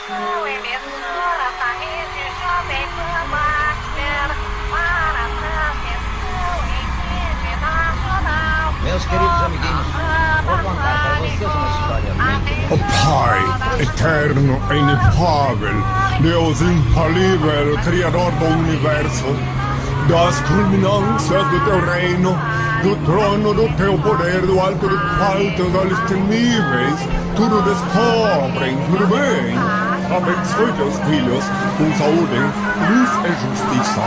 sua emissora da rede Jovem Pan Master para a transmissão em rede nacional. Meus queridos amiguinhos, vou contar para vocês uma história muito O Pai, eterno e inefável, Deus infalível, Criador do Universo, das culminâncias do teu reino, do trono do teu poder, do alto do qual teus olhos temíveis tudo descobrem, tudo bem. Abençoe teus filhos com saúde, luz e justiça,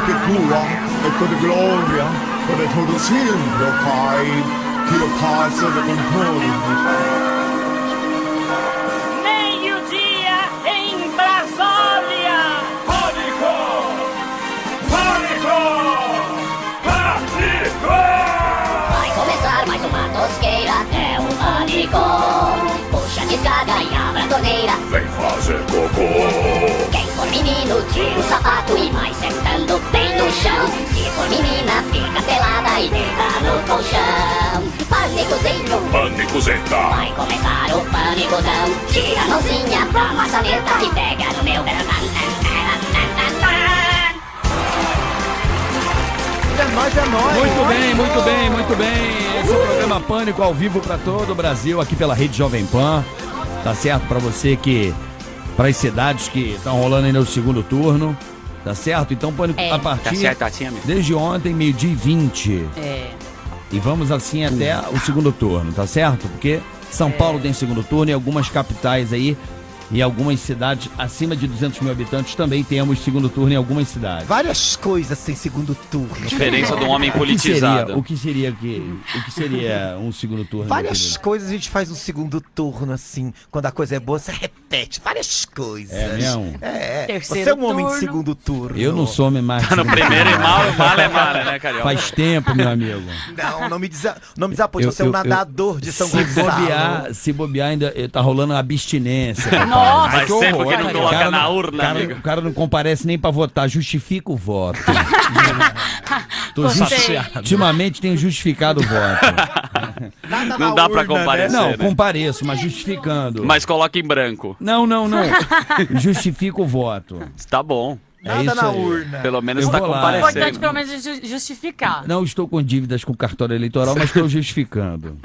que tua é toda glória, para todo sempre, ó Pai, que o Pai seja com todos. Meio-dia em Brasília! Pânico! Pânico! Pânico! Vai começar mais uma tosqueira, é o pânico. Puxa a descarga e abra a torneira. Vem fazer cocô! Quem for menino, tira o sapato e vai sentando bem no chão. Se for menina, fica pelada e deita no colchão. Pânicozinho, Pânicozeta! vai começar o pânicozão. Tira a mãozinha pra maçaneta e pega no meu dedo. É nóis. Muito bem, muito bem, muito bem. Esse é o programa Pânico ao vivo para todo o Brasil, aqui pela Rede Jovem Pan. Tá certo para você que... para as cidades que estão rolando ainda o segundo turno. Tá certo? Então, Pânico a partir... Tá certo assim, amigo? Desde ontem, 12h20. E vamos assim até o segundo turno, tá certo? Porque São Paulo tem segundo turno e algumas capitais aí... E algumas cidades acima de 200 mil habitantes também temos segundo turno em algumas cidades. Várias coisas sem segundo turno. Diferença do homem politizado. O que seria um segundo turno? Várias coisas a gente faz no segundo turno, assim. Quando a coisa é boa, você repete. Várias coisas. É mesmo? É. Terceiro Você é um homem de turno. segundo turno. Eu não sou mais. Tá no primeiro e mal é mal, né, Carioca? Faz tempo, meu amigo. Não me desaponte. Você é um nadador de São Gonçalo. Se bobear, ainda tá rolando abstinência. Nossa, Faz tempo que não coloca na urna, amigo. O cara não comparece nem pra votar, justifica o voto. Ultimamente tenho justificado o voto. Não dá pra comparecer, Não, né? compareço, mas justificando. Mas coloca em branco. Não. Justifica o voto. Tá bom. Nada isso na aí. urna. Pelo menos Eu tá vou lá. importante comparecendo. pelo menos justificar. Não estou com dívidas com o cartório eleitoral, mas estou justificando.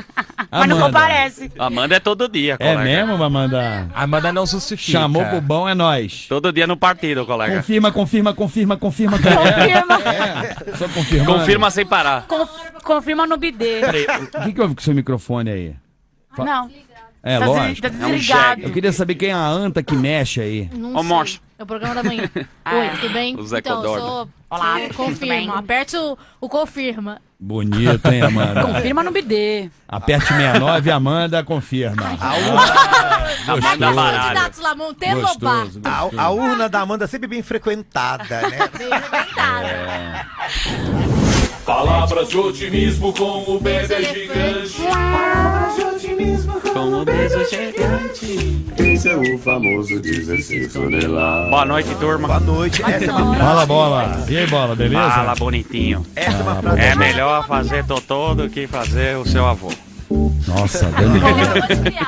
Mas não Amanda. comparece. Amanda é todo dia, É colega. mesmo, Amanda? Amanda não justifica. Chamou pro bom, é nóis. Todo dia no partido, colega. Confirma. Confirma. Só confirmando. Confirma sem parar. Confirma no bidê. O que houve com o seu microfone aí? Não. É, Tá lógico. desligado. Eu queria saber quem é a anta que mexe aí. Ô, moço. É o programa da manhã. Oi, tudo bem? O Zé Então, eu Codorna. sou... Olá, eu tudo bem? confirma. Aperte o confirma. Bonito, hein, Amanda? Confirma no bidê. Aperte 69, Amanda confirma. Amanda Baralho. Candidatos lá, Monteiro Lobato. Gostoso. A urna da Amanda é sempre bem frequentada, né? Palavras de otimismo com o bebê gigante. Com o beijo gigante. Esse é o famoso exercício de lá. Boa noite, turma. Boa noite. Essa é uma, Fala, Bola. E aí, Bola, beleza? Fala, bonitinho. essa é uma frase. É melhor fazer totô do que fazer o seu avô. Nossa, delícia.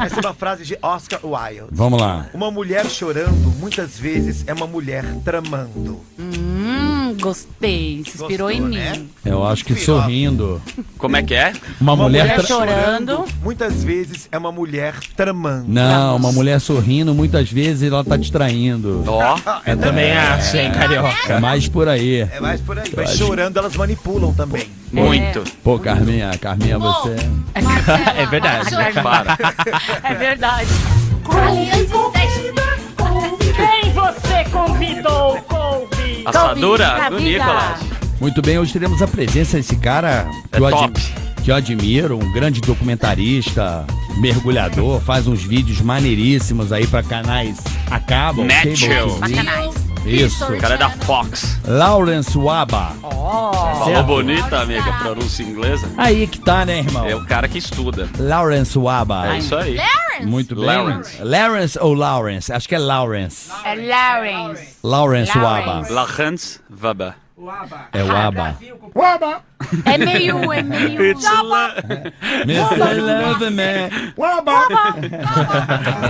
Essa é uma frase de Oscar Wilde. Vamos lá. Uma mulher chorando, muitas vezes, é uma mulher tramando. Gostei. Se inspirou em mim. né? Eu acho que Inspirou. sorrindo. Como é que é? Uma mulher... mulher chorando. Muitas vezes é uma mulher tramando. Não, uma mulher sorrindo, muitas vezes ela tá distraindo. Ó, Eu também acho, hein, Carioca. É mais por aí. É mais por aí. Mas chorando, elas manipulam também. muito. Pô, Carminha, você... É verdade. Para. É verdade. Quem você convidou, Couve? Assadura do Nicolas. Muito bem, hoje teremos a presença desse cara É top. que eu admiro, um grande documentarista, mergulhador, faz uns vídeos maneiríssimos aí pra canais a cabo, Net cable show. TV. Bacanais. Isso. O cara é da Fox. Lawrence Waba. Falou bonita, amiga, pronúncia inglesa. Aí que tá, né, irmão? É o cara que estuda. Lawrence Waba. É isso aí. Muito bem. Lawrence. Lawrence ou Lawrence? Acho que é Lawrence. É Lawrence. Lawrence Waba. Lachans Vaba. É o ABBA. Waba! É meio. Mr. Love Man. Waba!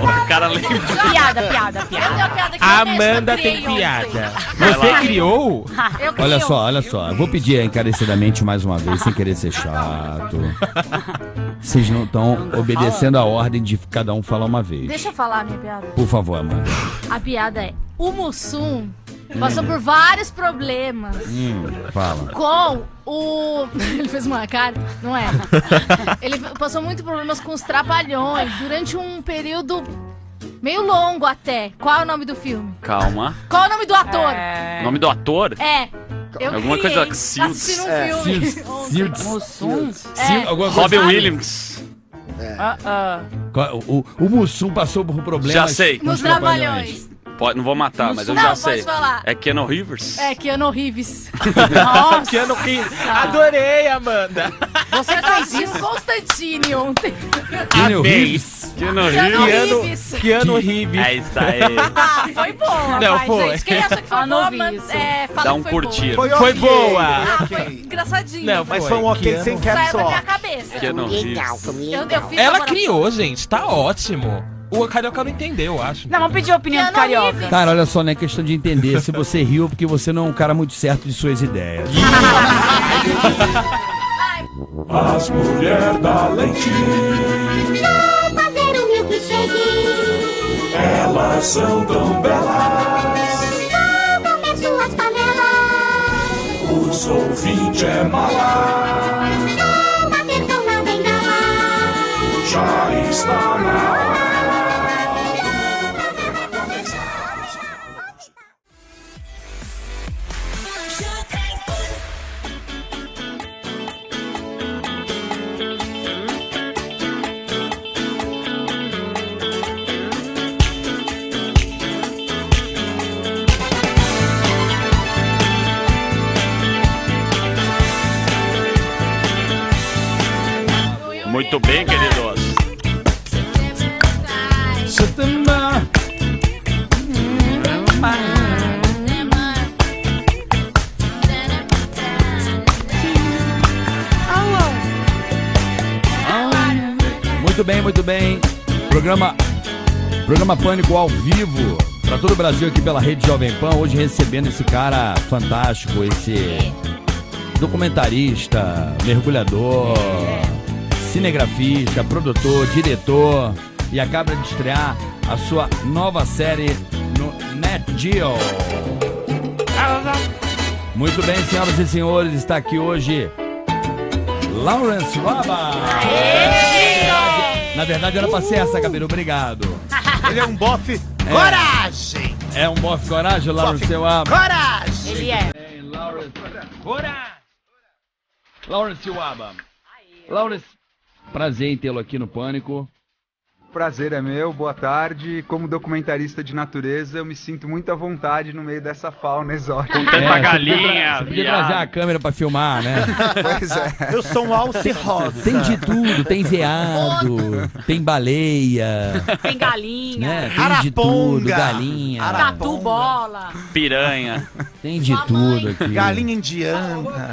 O cara lembra. Piada. A Amanda tem piada. Você criou? Olha só. Eu vou pedir encarecidamente mais uma vez, sem querer ser chato. Vocês não estão obedecendo a ordem de cada um falar uma vez. Deixa eu falar a minha piada. Por favor, Amanda. A piada é: o Mussum passou por vários problemas Fala. com o... Ele fez uma cara, não é? Ele passou muito problemas com os Trapalhões durante um período meio longo até. Qual é o nome do filme? Calma. Qual é o nome do ator? Nome do ator? É. Eu Alguma criei, coisa que Silts. assistindo um filme. Mussum? Alguma coisa Robin assim. Williams. O Mussum passou por problemas. Já sei. Nos Trapalhões. Não vou matar, mas eu Não, já pode sei. falar. É Keanu Rivers? É, Keanu Reeves. Nossa. Keanu Reeves. Adorei, Amanda. Você Eu fez assisti isso? o Constantine ontem. Keanu Amei. Reeves. Keanu Keanu Reeves. Reeves. Keanu Reeves. É isso aí. Ah, foi boa, Não, vai, foi. gente. Quem acha que foi Ah, boa, não vi fala isso. Dá um que foi curtir. boa. Foi boa. Ah, foi engraçadinho. Não, Mas foi um ok Keanu. sem Saiu caps da minha lock. cabeça. Keanu Reeves. Eu fiz Ela agora- criou, gente. Tá ótimo. O Carioca não entendeu, eu acho. Não, vamos pedir a opinião do Keanu Carioca. Reeves. Cara, olha só, não é questão de entender. Se você riu, porque você não é um cara muito certo de suas ideias. As mulheres da lentilha, Vou fazer um milkshake. elas são tão belas. Vou comer suas panelas. Os ouvintes é mala, Vou bater com uma bengala. já está na hora. Muito bem, queridos. Muito bem. Programa Pânico ao vivo para todo o Brasil aqui pela Rede Jovem Pan. Hoje recebendo esse cara fantástico, esse documentarista, mergulhador, cinegrafista, produtor, diretor, e acaba de estrear a sua nova série no Net Geo. Muito bem, senhoras e senhores, está aqui hoje Lawrence Waba. Na verdade era pra ser essa, Gabriel, obrigado. Ele é um bofe coragem. É um bofe coragem, Lawrence Waba. Coragem. Ele é. Lawrence Waba. Lawrence, prazer em tê-lo aqui no Pânico. Prazer é meu, boa tarde. Como documentarista de natureza, eu me sinto muito à vontade no meio dessa fauna exótica. Com tanta galinha, Você podia trazer a câmera pra filmar, né? Pois é. Eu sou um alce rosa. Tem de tudo, tem veado, tem baleia, Tem galinha, né? Tem de Araponga. tudo, galinha, tatu bola. Piranha. tem de tudo aqui. Galinha indiana.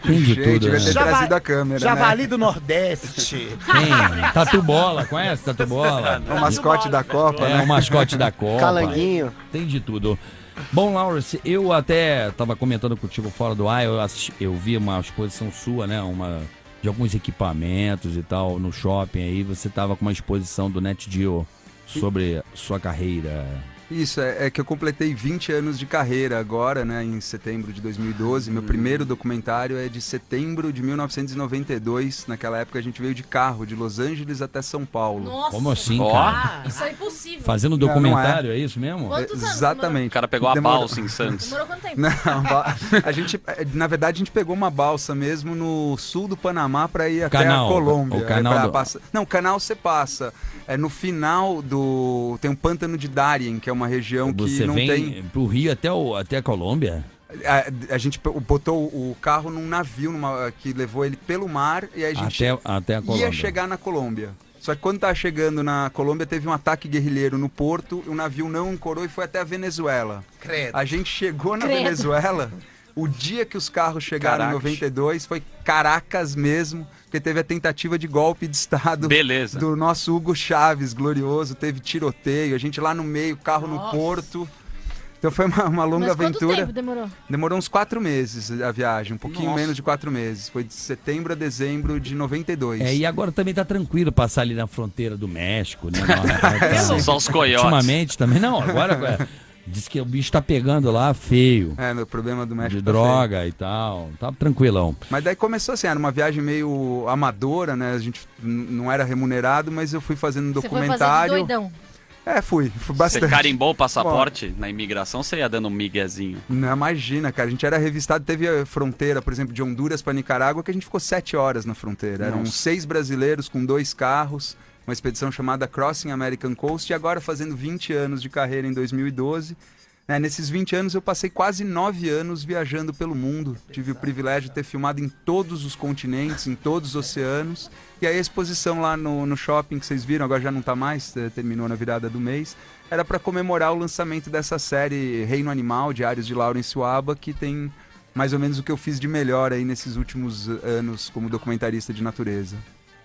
Tem de Gente, tudo, devia ter né? trazido a câmera, Javali do Nordeste. Tem. Tatu bola, conhece tatu bola? né? O mascote da Copa, É né? o mascote da Copa. Calanguinho. Tem de tudo. Bom, Lawrence, eu até tava comentando contigo fora do ar, eu vi uma exposição sua, né? De alguns equipamentos e tal no shopping aí. Você tava com uma exposição do Net Geo sobre sua carreira. Isso, é que eu completei 20 anos de carreira agora, né, em setembro de 2012. Meu primeiro documentário é de setembro de 1992. Naquela época a gente veio de carro, de Los Angeles até São Paulo. Nossa. Como assim, Ó. cara? Isso é impossível. Fazendo um Não, não documentário, é isso mesmo? Quantos anos Exatamente. O cara pegou a Demorou. balsa em Santos. Demorou quanto tempo? Não, a gente, na verdade, a gente pegou uma balsa mesmo no sul do Panamá para ir até Canal, a Colômbia. o canal do- Não, o canal você passa. É no final do... Tem um pântano de Darien, que é uma região que Você não vem tem... pro Rio até a Colômbia? A gente botou o carro num navio que levou ele pelo mar e aí a gente Até a Colômbia. ia chegar na Colômbia. Só que quando tava chegando na Colômbia, teve um ataque guerrilheiro no porto, o navio não ancorou e foi até a Venezuela. Credo. A gente chegou na Credo. Venezuela, O dia que os carros chegaram Caracas. em 92 foi Caracas mesmo, porque teve a tentativa de golpe de Estado Beleza. do nosso Hugo Chávez, glorioso. Teve tiroteio, a gente lá no meio, carro no porto. Então foi uma longa Mas quanto aventura. tempo demorou? Demorou uns 4 meses a viagem, um pouquinho Nossa. menos de 4 meses. Foi de setembro a dezembro de 92. E agora também tá tranquilo passar ali na fronteira do México, né? Só os coiotes. Ultimamente também, não, agora diz que o bicho tá pegando lá feio. No problema do México De tá droga feio. e tal, tá tranquilão. Mas daí começou assim, era uma viagem meio amadora, né? A gente não era remunerado, mas eu fui fazendo um Você foi documentário. fazer de doidão. Fui Você bastante. carimbou o passaporte na imigração, você ia dando um miguezinho. Não, imagina, cara. A gente era revistado, teve a fronteira, por exemplo, de Honduras para Nicarágua, que a gente ficou 7 horas na fronteira. Eram 6 brasileiros com 2 carros, uma expedição chamada Crossing American Coast, e agora fazendo 20 anos de carreira em 2012. Nesses 20 anos eu passei quase 9 anos viajando pelo mundo. Tive o privilégio de ter filmado em todos os continentes, em todos os oceanos. E aí a exposição lá no shopping que vocês viram, agora já não está mais, terminou na virada do mês, era para comemorar o lançamento dessa série Reino Animal, Diários de Lawrence Waba, que tem mais ou menos o que eu fiz de melhor aí nesses últimos anos como documentarista de natureza.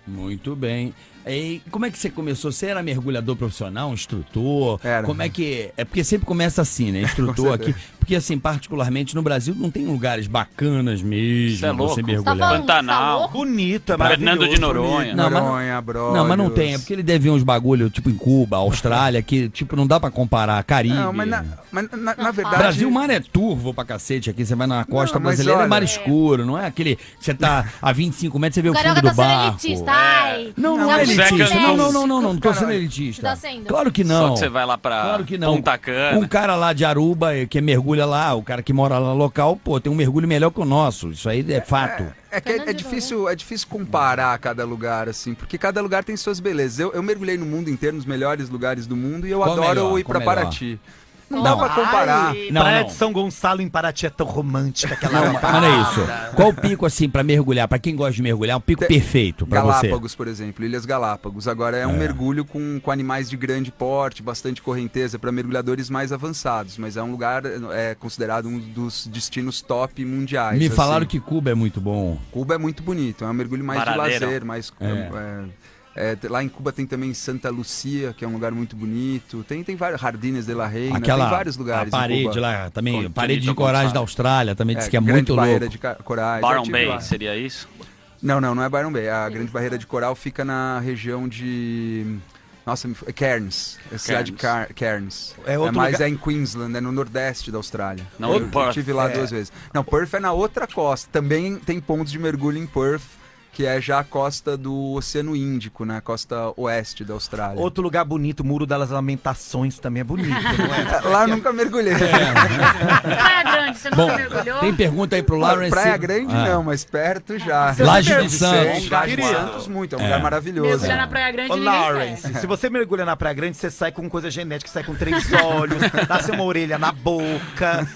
Muito bem. E como é que você começou? Você era mergulhador profissional, instrutor? Era. Como é que... É porque sempre começa assim, né? Instrutor aqui. Porque assim, particularmente no Brasil, não tem lugares bacanas mesmo. Isso é louco. Você Tá mergulhar. falando, Pantanal. tá louco? Bonito, é maravilhoso. Fernando de Noronha. Não, mas- Noronha, Brolhos. Não, mas não tem. É porque ele deve ver uns bagulho, tipo em Cuba, Austrália, que tipo não dá pra comparar. Caribe. Não, mas na verdade... Brasil, o mar é turvo pra cacete aqui. Você vai na costa Não, mas brasileira, é mar olha- escuro. Não é aquele... Você tá a 25 metros, você vê O o fundo carioca do tá sendo barco. elitista. Ai. Não, não Tá é muito elitista. secando. Não tô sendo Caralho. elitista. Tá sendo. Claro que Só não. que você vai lá pra Claro que não. Punta Cana. Um cara lá de Aruba que mergulha lá, o cara que mora lá no local, pô, tem um mergulho melhor que o nosso. Isso aí é fato. É difícil comparar cada lugar, assim, porque cada lugar tem suas belezas. Eu mergulhei no mundo inteiro, nos melhores lugares do mundo, e eu Qual adoro melhor? ir Qual pra melhor? Paraty. Não dá pra comparar. Não, Praia não. de São Gonçalo em Paraty é tão romântica aquela Não, mas não é isso. Qual o pico, assim, pra mergulhar? Pra quem gosta de mergulhar, um pico perfeito pra você? Galápagos, por exemplo, Ilhas Galápagos. Agora é um mergulho com animais de grande porte, bastante correnteza, para mergulhadores mais avançados. Mas é um lugar considerado um dos destinos top mundiais. Me assim. falaram que Cuba é muito bom. Cuba é muito bonito, é um mergulho mais Baradeiro. de lazer, mais... lá em Cuba tem também Santa Lucia, que é um lugar muito bonito. Tem vários, Jardines de la Reina, Aquela tem vários lugares a em parede Cuba. lá, também, Com- parede de bonito, coragem como da Austrália, também diz que é Grande muito Barreira louco. de Corais. já Byron tive Bay, lá. seria isso? Não é Byron Bay. A Grande Barreira de Coral fica na região de... Nossa, Cairns. É a cidade de Cairns. É outro mas lugar- é em Queensland, é no nordeste da Austrália. Não, eu em Perth. estive lá 2 vezes. Não, Perth é na outra costa. Também tem pontos de mergulho em Perth, que é já a costa do Oceano Índico, né? A costa oeste da Austrália. Outro lugar bonito, o Muro das Lamentações também é bonito, não é? Lá eu nunca mergulhei. Praia Grande, você Bom, nunca mergulhou? tem pergunta aí pro Lawrence. Praia Grande não, mas perto já. Laje Deve de ser, Santos. Laje de Querido. Santos muito, é um lugar maravilhoso. Mergulhar na Praia Grande Ô, ninguém Lawrence, se você mergulha na Praia Grande, você sai com coisa genética, sai com 3 olhos, nasce uma orelha na boca,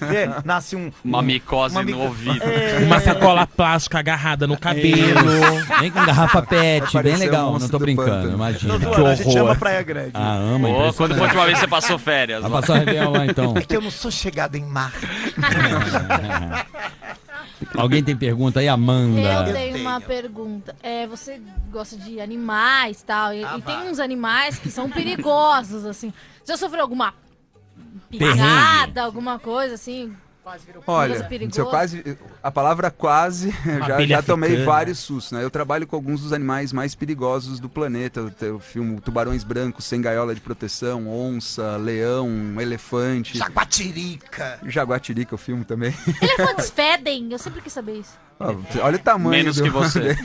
nasce Uma micose no ouvido. Uma sacola plástica agarrada no cabelo. Vem com garrafa pet, Vai bem parecer legal. um Não monstro tô do brincando, pântano. imagina. Tô Que zoando, a gente horror. ama Praia Grande. Ah, ama, Pô, quando foi a impressionante. última vez que você passou férias? Vai passar a Réveillon lá então. É que eu não sou chegado em mar. Alguém tem pergunta aí, Amanda? Eu tenho uma pergunta. Você gosta de animais tal, e tem uns animais que são perigosos, assim. Já sofreu alguma picada, alguma coisa assim? Olha, a palavra quase, eu abelha já tomei africana. vários sustos, né? Eu trabalho com alguns dos animais mais perigosos do planeta. Eu filmo tubarões brancos sem gaiola de proteção, onça, leão, elefante. Jaguatirica eu filmo também. Elefantes fedem, eu sempre quis saber isso. Olha o tamanho Menos que você.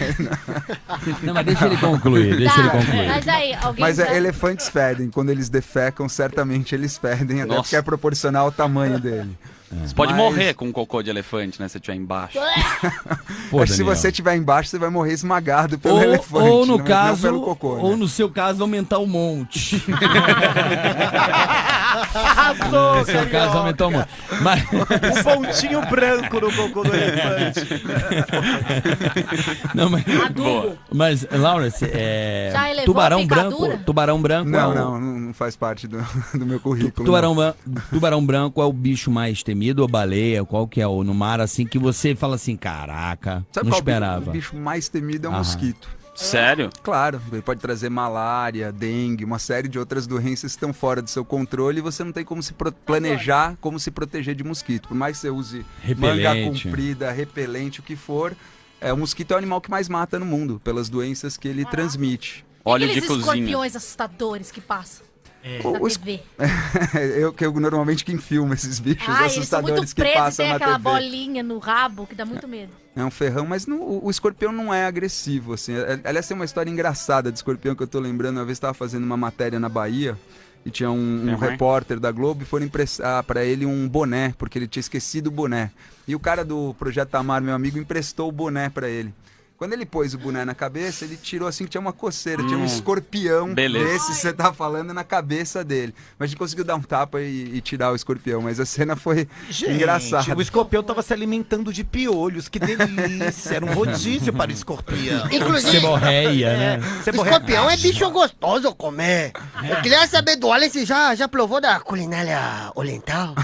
Não, mas deixa ele concluir, deixa ele concluir. Mas aí, alguém Mas já... elefantes fedem. Quando eles defecam, certamente eles fedem, até Nossa. porque é proporcional ao tamanho dele. Você pode Mas- morrer com um cocô de elefante, né? Se você estiver embaixo. Pô, Mas se Daniel. você estiver embaixo, você vai morrer esmagado pelo elefante. ou no não caso, pelo cocô, né? ou no seu caso, aumentar o monte. Arrasou, No seu caso, aumentar o monte. Mas... Um pontinho branco no cocô do elefante. Não, mas... Boa. Mas, Lawrence, Já elevou tubarão a picadura? branco. Tubarão branco. Não faz parte do meu currículo. Tubarão branco é o bicho mais temido temido ou baleia? Qual que é o no mar, assim, que você fala assim, caraca, Sabe não qual esperava? o bicho mais temido é o mosquito. Sério? Claro, ele pode trazer malária, dengue, uma série de outras doenças que estão fora do seu controle e você não tem como se planejar como se proteger de mosquito. Por mais que você use manga comprida, repelente, o que for, o mosquito é o animal que mais mata no mundo, pelas doenças que ele transmite. Óleo de Aqueles cozinha. escorpiões assustadores que passam na TV. eu normalmente quem filma esses bichos Eles são assustadores muito que presos, passam tem na aquela TV. bolinha no rabo que dá muito medo. É um ferrão, mas o escorpião não é agressivo, assim. Aliás, tem uma história engraçada de escorpião que eu tô lembrando. Uma vez estava fazendo uma matéria na Bahia e tinha um repórter da Globo e foram emprestar para ele um boné, porque ele tinha esquecido o boné. E o cara do Projeto Tamar, meu amigo, emprestou o boné para ele. Quando ele pôs o boné na cabeça, ele tirou assim que tinha uma coceira, tinha um escorpião desse que você tá falando na cabeça dele. Mas a gente conseguiu dar um tapa e tirar o escorpião, mas a cena foi engraçada. O escorpião tava se alimentando de piolhos, que delícia, era um rodízio para o escorpião. Inclusive, Seborreia, né? Escorpião é bicho gostoso comer. Eu queria saber do Alex se já provou da culinária oriental.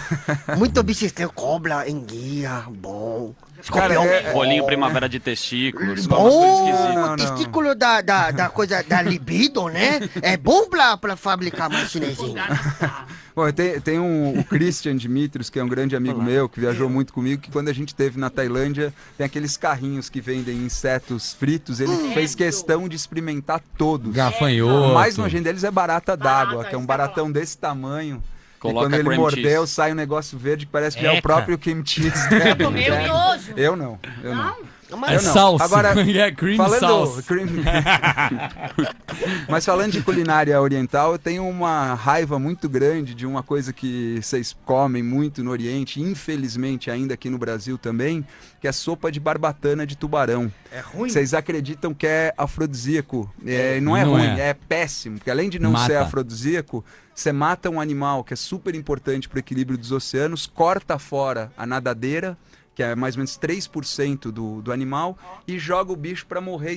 Muito bicho estranho, cobra, enguia, bom. Escorpião. Bolinho primavera de testículos. Bom, o testículo da coisa da libido, né? É bom pra fabricar mais chinesinho. Bom, tem o Christian Dimitrios, que é um grande amigo meu, que viajou muito comigo, que quando a gente esteve na Tailândia, tem aqueles carrinhos que vendem insetos fritos, ele fez questão de experimentar todos. Gafanhoto. O mais nojento deles é barata d'água, que é um baratão desse tamanho. Coloca e quando ele cream mordeu, cheese. sai um negócio verde que parece que é o próprio cream cheese. Eu não. É salsa. Agora, cream falando salsa. Mas falando de culinária oriental, eu tenho uma raiva muito grande de uma coisa que vocês comem muito no Oriente, infelizmente ainda aqui no Brasil também, que é sopa de barbatana de tubarão. É ruim? Vocês acreditam que é afrodisíaco? Não é Não ruim, é. é péssimo, porque além de não ser afrodisíaco, você mata um animal que é super importante para o equilíbrio dos oceanos, corta fora a nadadeira, que é mais ou menos 3% do animal, e joga o bicho para morrer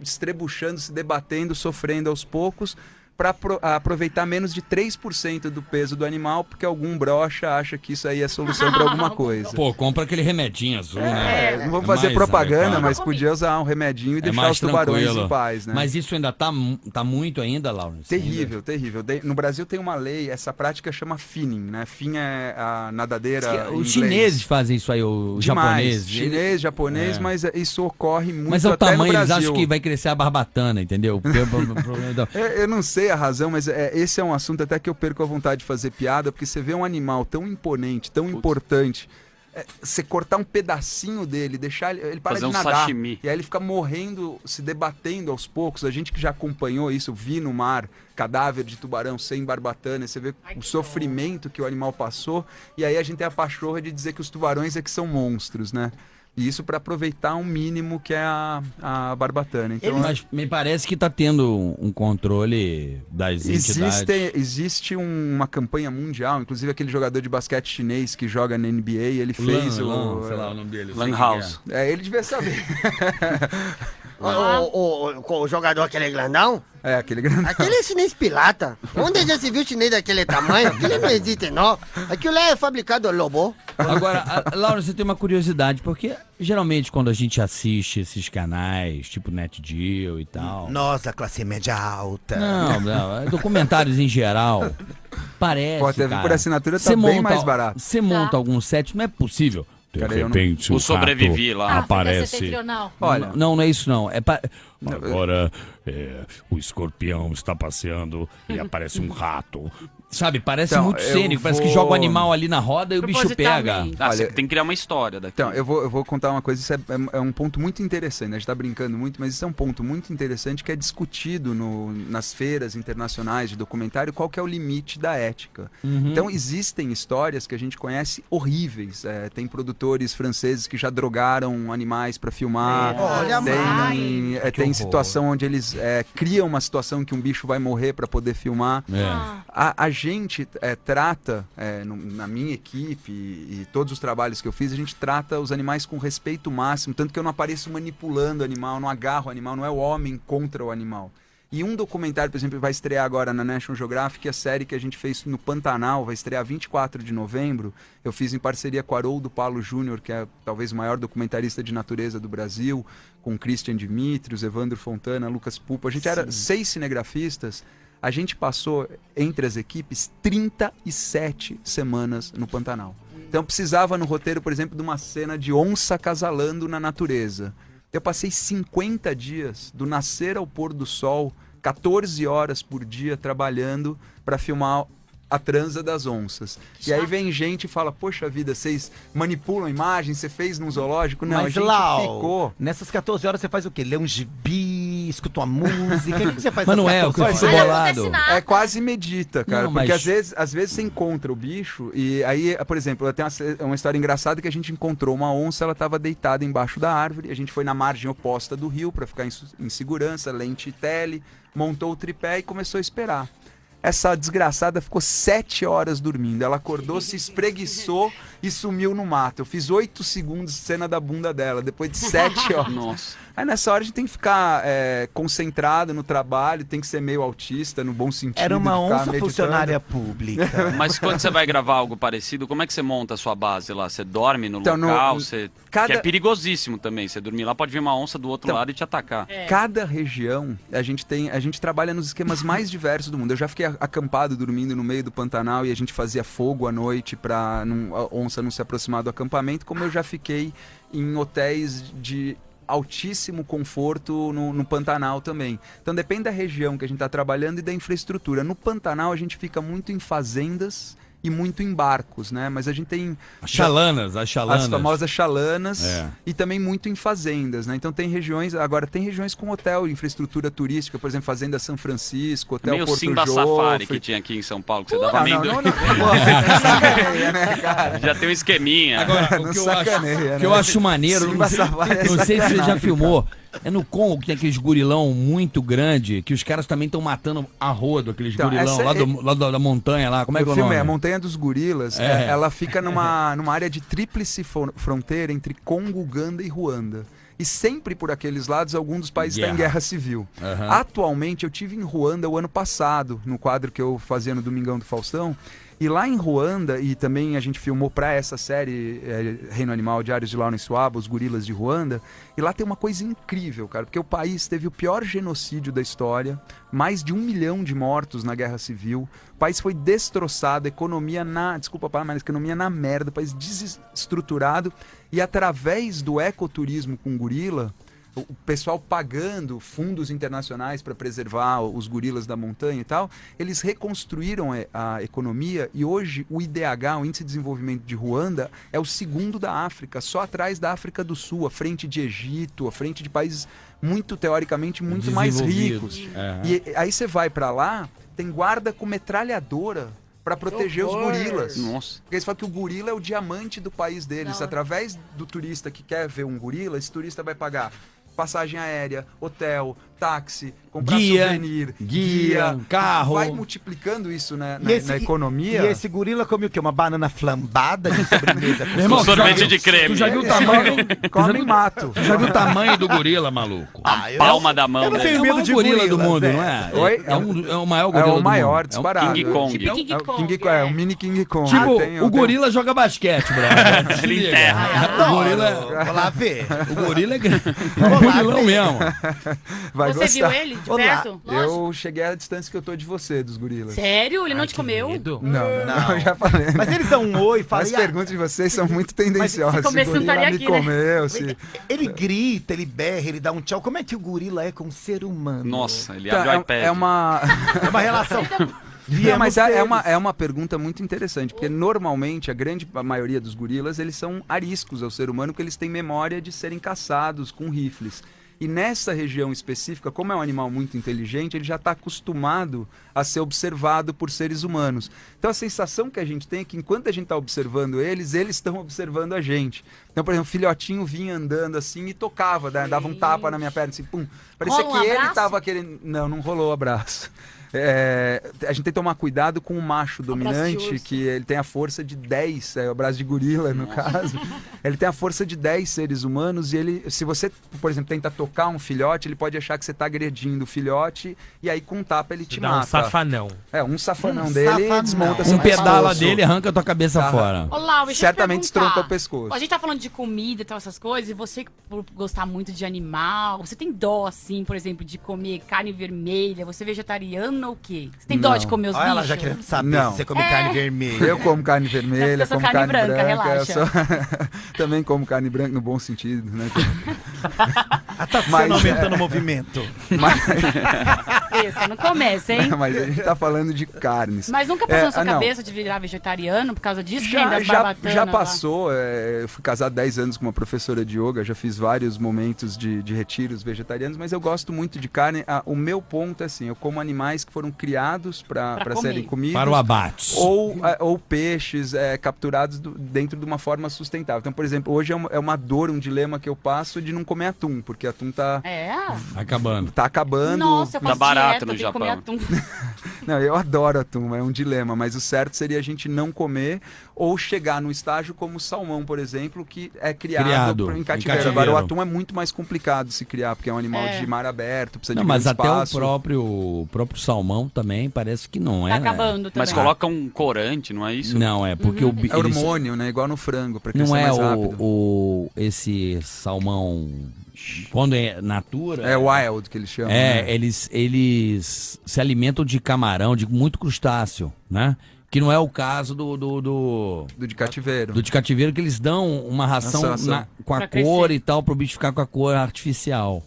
estrebuchando, se debatendo, sofrendo aos poucos, para aproveitar menos de 3% do peso do animal, porque algum brocha acha que isso aí é solução para alguma coisa. Pô, compra aquele remedinho azul, né? Não vamos fazer mais propaganda, adequado. mas podia usar um remedinho e deixar mais os tubarões tranquilo. em paz, né? Mas isso ainda tá muito ainda, Laurence? Terrível, terrível. No Brasil tem uma lei, essa prática chama finning, né? Fin é a nadadeira em Os inglês. chineses fazem isso aí, os japoneses. Chinês, japonês, mas isso ocorre muito Mas é o até tamanho, no eles Brasil. acham que vai crescer a barbatana, entendeu? Eu não sei a razão, mas esse é um assunto até que eu perco a vontade de fazer piada, porque você vê um animal tão imponente, tão importante, você cortar um pedacinho dele, deixar ele para Fazer de um nadar, sashimi. e aí ele fica morrendo, se debatendo aos poucos. A gente que já acompanhou isso, vi no mar cadáver de tubarão sem barbatana, você vê o sofrimento que o animal passou, e aí a gente tem a pachorra de dizer que os tubarões é que são monstros, né? E isso para aproveitar um mínimo que é a barbatana. Então, Mas me parece que tá tendo um controle das entidades. Existe uma campanha mundial, inclusive aquele jogador de basquete chinês que joga na NBA, ele fez sei lá o nome dele. Lan House. Ele devia saber. O jogador aquele grandão? Aquele grandão. Aquele é chinês pirata. Onde já se viu chinês daquele tamanho? Aquele não existe, não. Aquilo lá é fabricado lobo. Agora, Laura, você tem uma curiosidade, porque geralmente quando a gente assiste esses canais, tipo NetGeo e tal... Nós, a classe média alta. Não, documentários em geral, parece, Pô, TV cara, por assinatura tá você bem monta- mais barato. Você monta algum set, não é possível. De Cara, eu não- repente, O Sobrevivi lá. aparece. Setentrional. Olha, Não é isso não. Agora o escorpião está passeando e aparece um rato. Sabe, parece Então, muito eu cênico. Parece que vou- joga o animal ali na roda e o bicho pega. Você Olha, tem que criar uma história daqui. Então, eu vou contar uma coisa, isso é um ponto muito interessante, né? A gente tá brincando muito, mas isso é um ponto muito interessante que é discutido nas feiras internacionais de documentário, qual que é o limite da ética. Então, existem histórias que a gente conhece horríveis, tem produtores franceses que já drogaram animais para filmar, Olha, tem situação onde eles criam uma situação que um bicho vai morrer para poder filmar. A gente trata, na minha equipe e todos os trabalhos que eu fiz, a gente trata os animais com respeito máximo, tanto que eu não apareço manipulando o animal, não agarro o animal, não é o homem contra o animal. E um documentário, por exemplo, vai estrear agora na National Geographic, a série que a gente fez no Pantanal, vai estrear 24 de novembro. Eu fiz em parceria com Haroldo Paulo Júnior, que é talvez o maior documentarista de natureza do Brasil, com Christian Dimitrios, Evandro Fontana, Lucas Pupo. A gente era 6 cinegrafistas. A gente passou, entre as equipes, 37 semanas no Pantanal. Então precisava no roteiro, por exemplo, de uma cena de onça acasalando na natureza. Eu passei 50 dias, do nascer ao pôr do sol, 14 horas por dia trabalhando para filmar a transa das onças. E aí vem gente e fala, poxa vida, vocês manipulam imagens, você fez num zoológico? Não, Mas, a gente Lau, ficou... nessas 14 horas você faz o quê? Lê um gibi, escuta uma música, o que você faz? Mas não é, o que eu fico bolado. É quase medita, cara. Não, porque mas- às vezes você encontra o bicho e aí, por exemplo, tem uma história engraçada que a gente encontrou uma onça, ela estava deitada embaixo da árvore, a gente foi na margem oposta do rio para ficar em segurança, lente tele, montou o tripé e começou a esperar. Essa desgraçada ficou 7 horas dormindo. Ela acordou, se espreguiçou e sumiu no mato. Eu fiz 8 segundos de cena da bunda dela, depois de 7 horas. Nossa. Aí nessa hora a gente tem que ficar concentrado no trabalho, tem que ser meio autista, no bom sentido. Era uma de ficar onça meditando. funcionária pública. Mas quando você vai gravar algo parecido, como é que você monta a sua base lá? Você dorme no Então, local? Que é perigosíssimo também. Você dormir lá, pode vir uma onça do outro lado e te atacar. Cada região, a gente trabalha nos esquemas mais diversos do mundo. Eu já fiquei acampado, dormindo no meio do Pantanal e a gente fazia fogo à noite para a onça não se aproximar do acampamento, como eu já fiquei em hotéis de altíssimo conforto no Pantanal também. Então depende da região que a gente está trabalhando e da infraestrutura. No Pantanal a gente fica muito em fazendas e muito em barcos, né? Mas a gente tem... As chalanas. As famosas chalanas e também muito em fazendas, né? Então tem regiões com hotel, infraestrutura turística, por exemplo, Fazenda São Francisco, Hotel Meio Porto Simba Jofre. Safari que tinha aqui em São Paulo, que você dava amendoim. Sacaneia, né, cara? Já tem um esqueminha. Agora, Não o que sacaneia, eu né? acho maneiro, Simba Safari é não sei se você já sacanagem. filmou, é no Congo que tem aqueles gurilão muito grande, que os caras também estão matando a rodo, aqueles Então, gurilão lá da montanha lá, como é que é o filme nome? é A Montanha dos Gorilas, ela fica numa área de tríplice fronteira entre Congo, Uganda e Ruanda. E sempre por aqueles lados, algum dos países está em guerra civil. Uhum. Atualmente, eu tive em Ruanda o ano passado, no quadro que eu fazia no Domingão do Faustão. E lá em Ruanda, e também a gente filmou para essa série Reino Animal, Diários de Laurence Swaba, Os Gorilas de Ruanda. E lá tem uma coisa incrível, cara, porque o país teve o pior genocídio da história, mais de 1 milhão de mortos na guerra civil. O país foi destroçado, a economia desculpa a palavra, mas a economia na merda, o país desestruturado. E através do ecoturismo com gorila, o pessoal pagando fundos internacionais para preservar os gorilas da montanha e tal, eles reconstruíram a economia e hoje o IDH, o Índice de Desenvolvimento de Ruanda, é o segundo da África, só atrás da África do Sul, à frente de Egito, à frente de países muito, teoricamente, muito mais ricos. E aí você vai para lá, tem guarda com metralhadora para proteger os gorilas. Nossa. Porque eles falam que o gorila é o diamante do país deles. Através do turista que quer ver um gorila, esse turista vai pagar passagem aérea, hotel, táxi, comprar souvenir, guia, carro. Vai multiplicando isso na economia. E esse gorila come o quê? Uma banana flambada de sobremesa? Meu irmão, sorvete de creme. Tu já viu o tamanho? Come mato. Tu já viu o tamanho do gorila, maluco? Palma da mão, eu não né? tenho É o medo maior de gorila do gorilas, mundo, velho. não é? Oi? É o maior gorila É o maior, do mundo. disparado. King Kong. Tipo King Kong. É o mini King Kong. Tipo, Tem- o gorila joga basquete, brother. Se Ele liga. enterra. O gorila, Vou lá ver. o gorila é grande. É um gorilão mesmo. Vai Você gostar. viu ele de Olá. perto? Eu cheguei à distância que eu tô de você, dos gorilas. Sério? Ele não te comeu? Não, eu já falei. Mas eles dão um oi e falam... As "E a-" perguntas de vocês são muito tendenciosas. se comesse, O não gorila estaria me aqui, né? comeu, se... Ele grita, ele berra, ele dá um tchau. Como é que o gorila é com um ser humano? Nossa, ele Então, abre o iPad. é uma... É uma relação... Não, mas Viemos é deles. uma pergunta muito interessante, porque normalmente a grande maioria dos gorilas, eles são ariscos ao ser humano, porque eles têm memória de serem caçados com rifles. E nessa região específica, como é um animal muito inteligente, ele já está acostumado a ser observado por seres humanos. Então a sensação que a gente tem é que enquanto a gente está observando eles estão observando a gente. Então, por exemplo, o filhotinho vinha andando assim e tocava, dava um tapa na minha perna, assim, pum. Parecia Rola um que ele abraço? estava querendo... Não rolou o abraço. A gente tem que tomar cuidado com o macho dominante, que ele tem a força de 10, o braço de gorila no caso. Ele tem a força de 10 seres humanos e ele, se você, por exemplo, tenta tocar um filhote, ele pode achar que você tá agredindo o filhote e aí com um tapa ele te mata. Um safanão. Um safanão dele desmonta seu pedala dele arranca a tua cabeça fora. Ô, Lau, deixa certamente eu perguntar. estronca o pescoço. A gente tá falando de comida e tal, essas coisas, e você, por gostar muito de animal, você tem dó, assim, por exemplo, de comer carne vermelha? Você é vegetariano ou o quê? Você tem dó de comer os bichos? Ela já queria saber se você come carne vermelha. Eu como carne vermelha, eu sou como carne branca, relaxa. Também como carne branca no bom sentido, né? Tá aumentando o movimento. Você não começa, hein? Mas a gente tá falando de carnes. Mas nunca passou na sua cabeça de virar vegetariano por causa disso? Já passou. Eu fui casado 10 anos com uma professora de yoga, já fiz vários momentos de retiros vegetarianos, mas eu gosto muito de carne. O meu ponto é assim, eu como animais que foram criados para serem comidos. Para o abate. Ou peixes capturados dentro de uma forma sustentável. Então, por exemplo, hoje é uma dor, um dilema que eu passo de não comer atum, porque atum tá acabando. Tá acabando. Nossa, eu faço tá barato dieta, no Japão. Comer atum. Não, eu adoro atum, é um dilema, mas o certo seria a gente não comer ou chegar no estágio como o salmão, por exemplo, que é criado em cativeiro. Agora, o atum é muito mais complicado de se criar, porque é um animal de mar aberto, precisa de grande espaço. Mas até o próprio salmão também parece que não é. Tá acabando também. Mas coloca um corante, não é isso? Não, é porque é hormônio, né? Igual no frango, pra crescer não mais é rápido. Esse salmão, quando é natura... É wild que eles chamam. Eles se alimentam de camarão, de muito crustáceo, né? Que não é o caso do de cativeiro. Do de cativeiro, que eles dão uma ração com a cor e tal, pro bicho ficar com a cor artificial.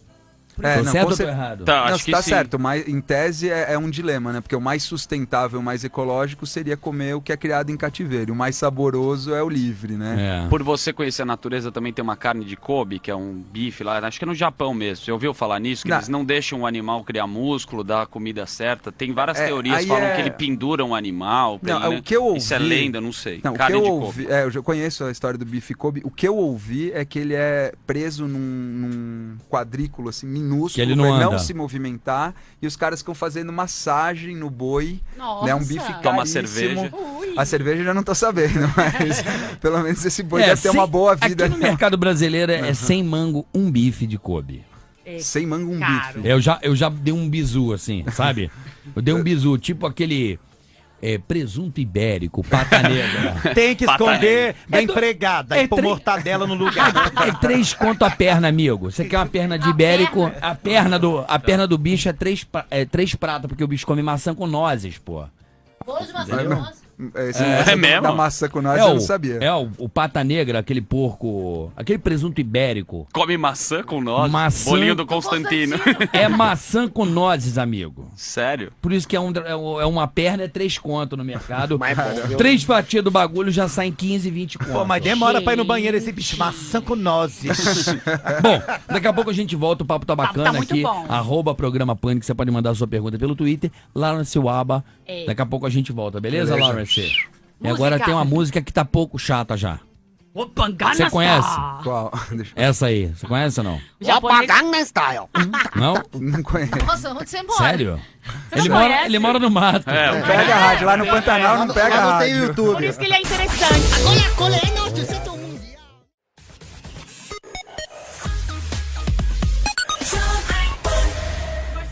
Certo ou errado? Acho que tá certo, mas em tese é um dilema, né? Porque o mais sustentável, o mais ecológico seria comer o que é criado em cativeiro. O mais saboroso é o livre, né? Por você conhecer a natureza, também tem uma carne de Kobe, que é um bife lá, acho que é no Japão mesmo. Você ouviu falar nisso? Que eles não deixam o animal criar músculo, dar a comida certa. Tem várias teorias que falam que ele pendura um animal. O que eu ouvi... Isso é lenda, não sei. Não, carne o que eu de ouvi, Kobe. eu já conheço a história do bife Kobe. O que eu ouvi é que ele é preso num quadrículo, assim, minúsculo, que ele não se movimentar, e os caras ficam fazendo massagem no boi. Né, um bife caríssimo. Toma cerveja. A cerveja eu já não tô sabendo, mas pelo menos esse boi deve ter uma boa vida. Aqui no mercado brasileiro é 100 mango um bife de Kobe. 100 mango um bife. Eu já dei um bizu, assim, sabe? Eu dei um bizu, tipo aquele... presunto ibérico, pata negra. Tem que esconder da empregada e pôr mortadela no lugar. É 3 conto a perna, amigo. Você quer uma perna de ibérico? A perna do bicho é 3 pratas, porque o bicho come maçã com nozes, pô. Bolo de maçã com nozes? É mesmo? Da massa com nós eu não sabia. O pata negra, aquele porco, aquele presunto ibérico. Come maçã com nozes? Bolinho do Constantino. É maçã com nozes, amigo. Sério? Por isso que é uma perna, é 3 conto no mercado. 3 fatias do bagulho já saem 15, 20 conto. Pô, mas demora pra ir no banheiro esse bicho. Maçã com nozes. Bom, daqui a pouco a gente volta, o papo tá bacana aqui. Bom. @programa Pânico, você pode mandar a sua pergunta pelo Twitter. Lawrence Waba. Daqui a pouco a gente volta, beleza, Lawrence? E agora tem uma música que tá pouco chata já. Você conhece? Qual? Essa aí. Você conhece ou não? Gangnam Style. Não? Não conheço. Nossa, onde você mora? Sério? Ele mora no mato. Não pega a rádio. Lá no Pantanal não pega a rádio. Não tem YouTube. Por isso que ele é interessante.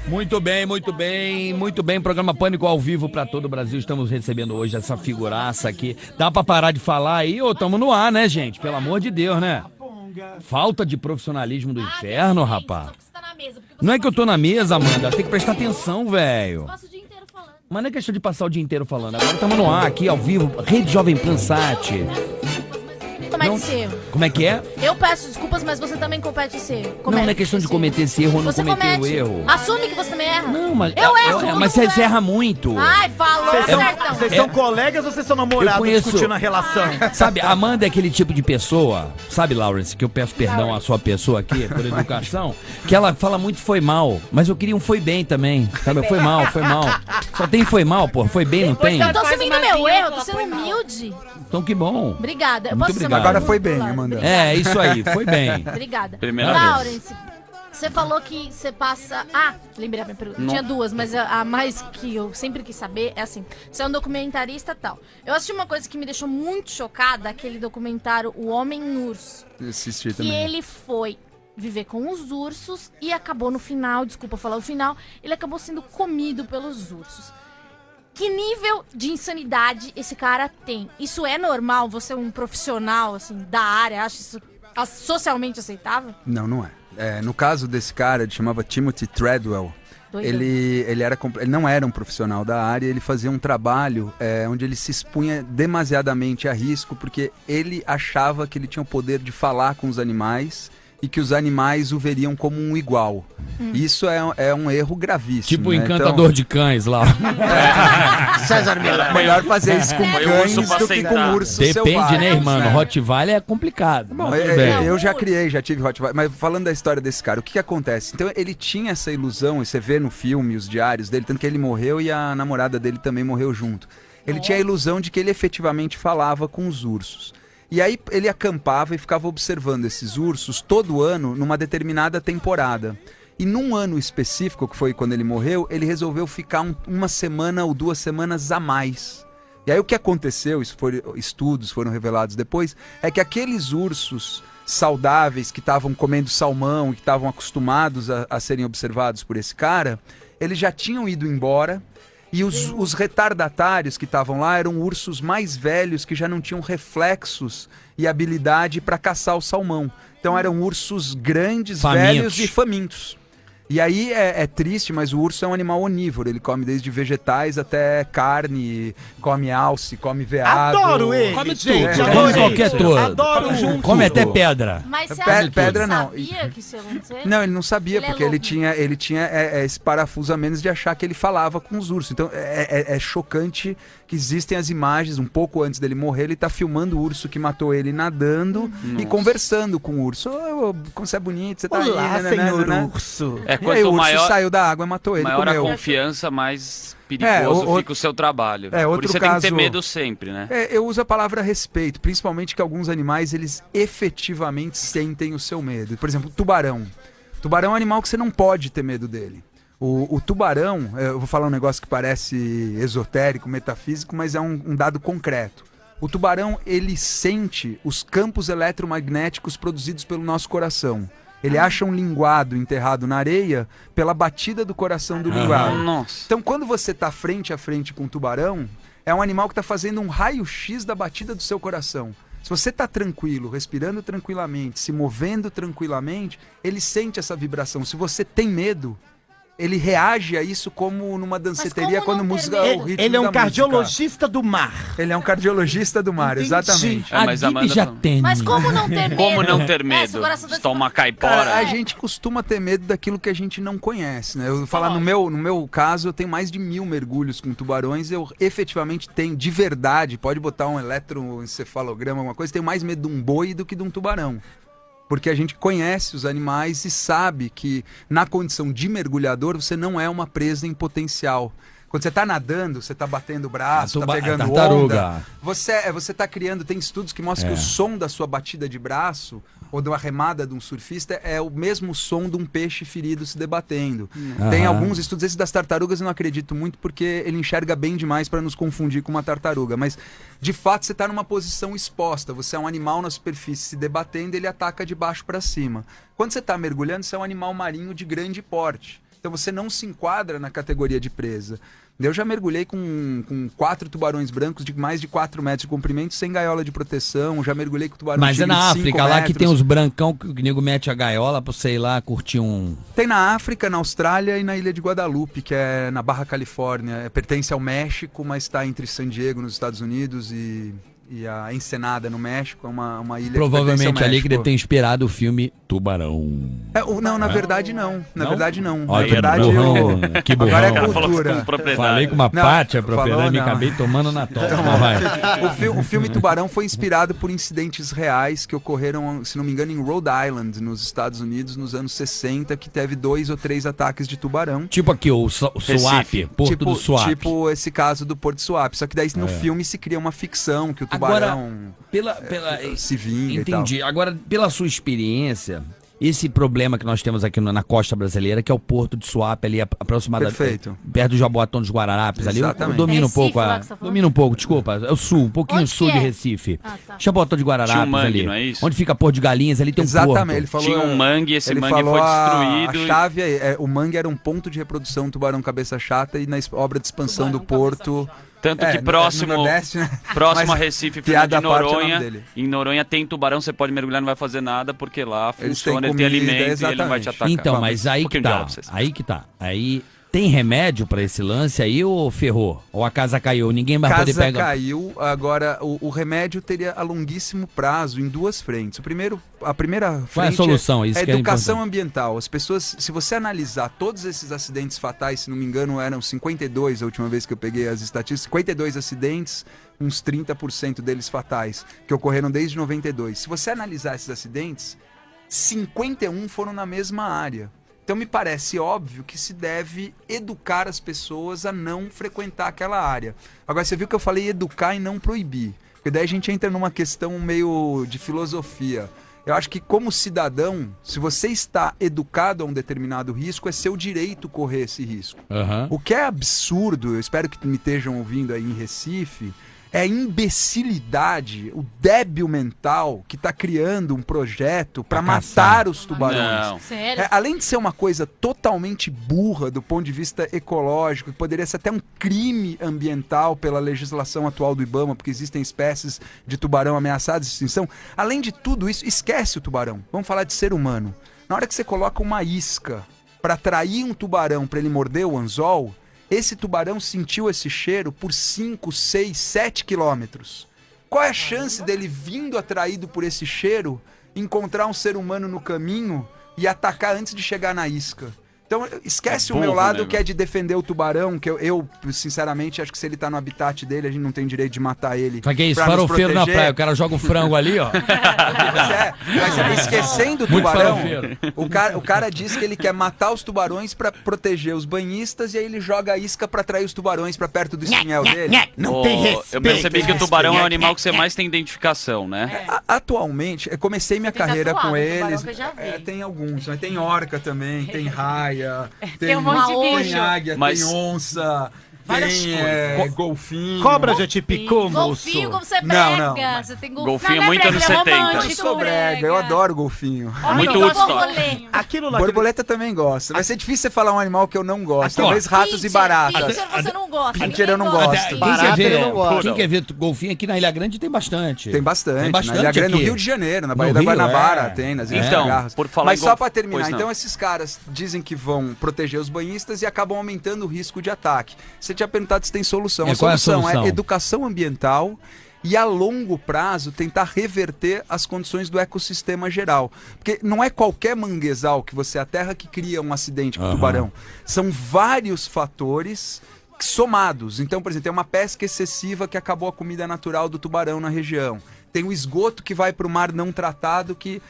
Muito bem, muito bem, muito bem. Programa Pânico ao vivo pra todo o Brasil. Estamos recebendo hoje essa figuraça aqui. Dá pra parar de falar aí? Ô, tamo no ar, né, gente? Pelo amor de Deus, né? Falta de profissionalismo do inferno, rapaz. Não é que eu tô na mesa, Amanda. Tem que prestar atenção, velho. Mas não é questão de passar o dia inteiro falando. Agora estamos no ar, aqui, ao vivo. Rede Jovem Pan Sat. Comete esse erro. Como é que é? Eu peço desculpas, mas você também comete esse erro. Não é questão de cometer esse erro ou não Você cometer o comete. erro. Assume que você também erra. Não, mas... Eu erro. Mas você erra muito. Ai, falou, certão. Vocês são colegas ou vocês são namorados discutindo a relação? Sabe, Amanda é aquele tipo de pessoa, sabe, Lawrence, que eu peço perdão à sua pessoa aqui, por educação, que ela fala muito foi mal, mas eu queria um foi bem também, sabe? Foi mal. Só tem foi mal, pô, foi bem, não tem? Eu tô assumindo meu erro, tô sendo humilde. Então que bom. Obrigada. Eu Muito posso obrigado. Agora foi bem, Amanda. É, isso aí, foi bem. Obrigada. Primeira Lawrence, Você falou que você passa... Ah, lembrei a minha pergunta. Tinha duas, mas a mais que eu sempre quis saber é assim. Você é um documentarista e tal. Eu assisti uma coisa que me deixou muito chocada, aquele documentário O Homem-Urso. Eu assisti Que também. ele foi viver com os ursos e acabou no final, desculpa falar o final, ele acabou sendo comido pelos ursos. Que nível de insanidade esse cara tem? Isso é normal? Você é um profissional, assim, da área, acha isso socialmente aceitável? Não, não é. No caso desse cara, ele chamava Timothy Treadwell. Ele não era um profissional da área, ele fazia um trabalho onde ele se expunha demasiadamente a risco, porque ele achava que ele tinha o poder de falar com os animais e que os animais o veriam como um igual. Isso é um erro gravíssimo. Tipo o né? encantador de cães lá. César Miller. Melhor fazer isso com cães do que com ursos Depende, selvagens, né, irmão? Rottweiler é complicado. Bom, eu já tive Rottweiler, mas falando da história desse cara, o que acontece? Então ele tinha essa ilusão, e você vê no filme os diários dele, tanto que ele morreu e a namorada dele também morreu junto. Ele tinha a ilusão de que ele efetivamente falava com os ursos. E aí ele acampava e ficava observando esses ursos todo ano numa determinada temporada. E num ano específico, que foi quando ele morreu, ele resolveu ficar uma semana ou 2 semanas a mais. E aí o que aconteceu, estudos foram revelados depois, é que aqueles ursos saudáveis que estavam comendo salmão e que estavam acostumados a serem observados por esse cara, eles já tinham ido embora. E os retardatários que estavam lá eram ursos mais velhos que já não tinham reflexos e habilidade para caçar o salmão. Então eram ursos grandes, velhos e famintos. E aí é triste, mas o urso é um animal onívoro. Ele come desde vegetais até carne, come alce, come veado. Adoro ele, Come gente. tudo. Adoro Come qualquer ele. coisa. Adoro junto. Come até pedra. Mas você acha que Pedra ele não. sabia que isso ia acontecer? Não, ele não sabia, Ele é porque louco. ele tinha esse parafuso a menos de achar que ele falava com os ursos. Então é chocante que existem as imagens, um pouco antes dele morrer, ele tá filmando o urso que matou ele nadando e conversando com o urso. Como você é bonito, você tá Olá, aí, né, senhor né? urso. E aí Quanto o urso maior, saiu da água e matou ele, maior comeu. a confiança, mais perigoso fica o seu trabalho. Por Outro isso você caso, tem que ter medo sempre, né? Eu uso a palavra respeito, principalmente que alguns animais, eles efetivamente sentem o seu medo. Por exemplo, o tubarão. Tubarão é um animal que você não pode ter medo dele. O tubarão, eu vou falar um negócio que parece esotérico, metafísico, mas é um dado concreto. O tubarão, ele sente os campos eletromagnéticos produzidos pelo nosso coração. Ele acha um linguado enterrado na areia pela batida do coração do linguado. Nossa. Então, quando você está frente a frente com um tubarão, é um animal que está fazendo um raio-x da batida do seu coração. Se você está tranquilo, respirando tranquilamente, se movendo tranquilamente, ele sente essa vibração. Se você tem medo, ele reage a isso como numa danceteria quando música o ritmo Ele é um da cardiologista do mar. Ele é um cardiologista do mar, Entendi. exatamente. Mas a Amanda já falou. tem. Mas como não ter medo? Como não ter É, medo? seu coração tá Se toma uma Cara, caipora. a gente costuma ter medo daquilo que a gente não conhece, né? Eu vou falar no meu caso, eu tenho mais de 1000 mergulhos com tubarões, eu efetivamente tenho, de verdade, pode botar um eletroencefalograma, alguma coisa, tenho mais medo de um boi do que de um tubarão. Porque a gente conhece os animais e sabe que na condição de mergulhador você não é uma presa em potencial. Quando você está nadando, você está batendo o braço, está pegando tartaruga. onda. Você está criando, tem estudos que mostram que o som da sua batida de braço ou de uma remada de um surfista é o mesmo som de um peixe ferido se debatendo. Tem alguns estudos, esse das tartarugas eu não acredito muito porque ele enxerga bem demais para nos confundir com uma tartaruga. Mas, de fato, você está numa posição exposta. Você é um animal na superfície se debatendo, ele ataca de baixo para cima. Quando você está mergulhando, você é um animal marinho de grande porte. Então você não se enquadra na categoria de presa. Eu já mergulhei com 4 tubarões brancos de mais de 4 metros de comprimento, sem gaiola de proteção. Já mergulhei com tubarão Mas é tigre na de 5 África, lá que metros. tem os brancão que o nego mete a gaiola pra você ir lá curtir um... Tem na África, na Austrália e na ilha de Guadalupe, que é na Barra Califórnia. Pertence ao México, mas está entre San Diego, nos Estados Unidos, e a Ensenada, no México. É uma ilha Provavelmente que pertence ao ali que México. deve ter inspirado o filme Tubarão. Não, na verdade não. Na verdade não. Olha, Na verdade burrão, que burrão. Agora é Ela falou cultura. com propriedade. Falei com uma Não, pátia propriedade, falou me não. acabei tomando na toca. Mas vai. O filme Tubarão foi inspirado por incidentes reais que ocorreram, se não me engano, em Rhode Island, nos Estados Unidos, nos anos 60, que teve 2 ou 3 ataques de tubarão. Tipo aqui, o Suape, Porto do Suape. Tipo esse caso do Porto Suape. Só que daí no filme se cria uma ficção que o tubarão Agora, se vinga entendi. e tal. Agora, pela sua experiência, esse problema que nós temos aqui na costa brasileira, que é o Porto de Suape, ali aproximadamente perto do Jaboatão dos Guararapes. Ali eu domino um pouco domino um pouco, desculpa, é o sul, um pouquinho sul de Recife. Jaboatão de Guararapes um mangue, ali, não é isso? onde fica Porto de Galinhas, ali tem um porto. Ele falou, tinha um mangue, esse mangue foi destruído. A chave o mangue era um ponto de reprodução tubarão cabeça chata e na obra de expansão do porto... Tanto que próximo, Nordeste, né? próximo a Recife, Fernando de Noronha, em Noronha tem tubarão, você pode mergulhar, não vai fazer nada, porque lá funciona, ele tem alimento e ele não vai te atacar. Então, mas aí que tá. Aí tem remédio pra esse lance aí ou ferrou? Ou a casa caiu? Ninguém vai poder pegar? A casa caiu, agora o remédio teria a longuíssimo prazo em duas frentes. A primeira frente qual é a solução? Isso é educação ambiental. As pessoas, se você analisar todos esses acidentes fatais, se não me engano eram 52 a última vez que eu peguei as estatísticas, 52 acidentes, uns 30% deles fatais, que ocorreram desde 92. Se você analisar esses acidentes, 51 foram na mesma área. Então me parece óbvio que se deve educar as pessoas a não frequentar aquela área. Agora você viu que eu falei educar e não proibir, porque daí a gente entra numa questão meio de filosofia. Eu acho que como cidadão, se você está educado a um determinado risco, é seu direito correr esse risco. O que é absurdo, eu espero que me estejam ouvindo aí em Recife, é a imbecilidade, o débil mental que está criando um projeto para matar os tubarões. Sério? Além de ser uma coisa totalmente burra do ponto de vista ecológico, que poderia ser até um crime ambiental pela legislação atual do IBAMA, porque existem espécies de tubarão ameaçadas de extinção. Além de tudo isso, esquece o tubarão. Vamos falar de ser humano. Na hora que você coloca uma isca para atrair um tubarão para ele morder o anzol, esse tubarão sentiu esse cheiro por 5, 6, 7 quilômetros. Qual é a chance dele, vindo atraído por esse cheiro, encontrar um ser humano no caminho e atacar antes de chegar na isca? Então, esquece o meu lado, que é de defender o tubarão, que eu, sinceramente, acho que se ele tá no habitat dele, a gente não tem direito de matar ele. Só que é isso, farofeiro na praia, o cara joga o frango ali, ó. Mas esquecendo o tubarão, o cara diz que ele quer matar os tubarões pra proteger os banhistas e aí ele joga a isca pra atrair os tubarões pra perto do espinhel dele. Não tem respeito. Eu percebi que o tubarão é o animal que você mais tem identificação, né? Atualmente, eu comecei minha carreira com eles. Tem alguns, mas tem orca também, tem raia. Tem um monte de bicho. Tem águia, tem onça, tem golfinho. Cobra já te picou, moço? Golfinho, como você Não, pega? não. Você tem Golfinho é muito anos 70. Eu sou brega, eu adoro golfinho. Muito Woodstock. Aquilo lá. Borboleta também gosta. Vai ser difícil você falar um animal que eu não gosto. Talvez ratos e baratas. Pincher você não gosta. Pincher eu não gosto. Quem quer ver golfinho aqui na Ilha Grande tem bastante. Tem bastante. Na Ilha Grande, no Rio de Janeiro, na Baía da Guanabara, tem, nas Ilhas Garras. Por falar Mas só pra terminar, então esses caras dizem que vão proteger os banhistas e acabam aumentando o risco de ataque. Você tinha perguntado se tem solução. A solução é educação ambiental e a longo prazo tentar reverter as condições do ecossistema geral. Porque não é qualquer manguezal que você aterra que cria um acidente com tubarão. São vários fatores somados. Então, por exemplo, tem uma pesca excessiva que acabou a comida natural do tubarão na região. Tem o esgoto que vai para o mar não tratado, que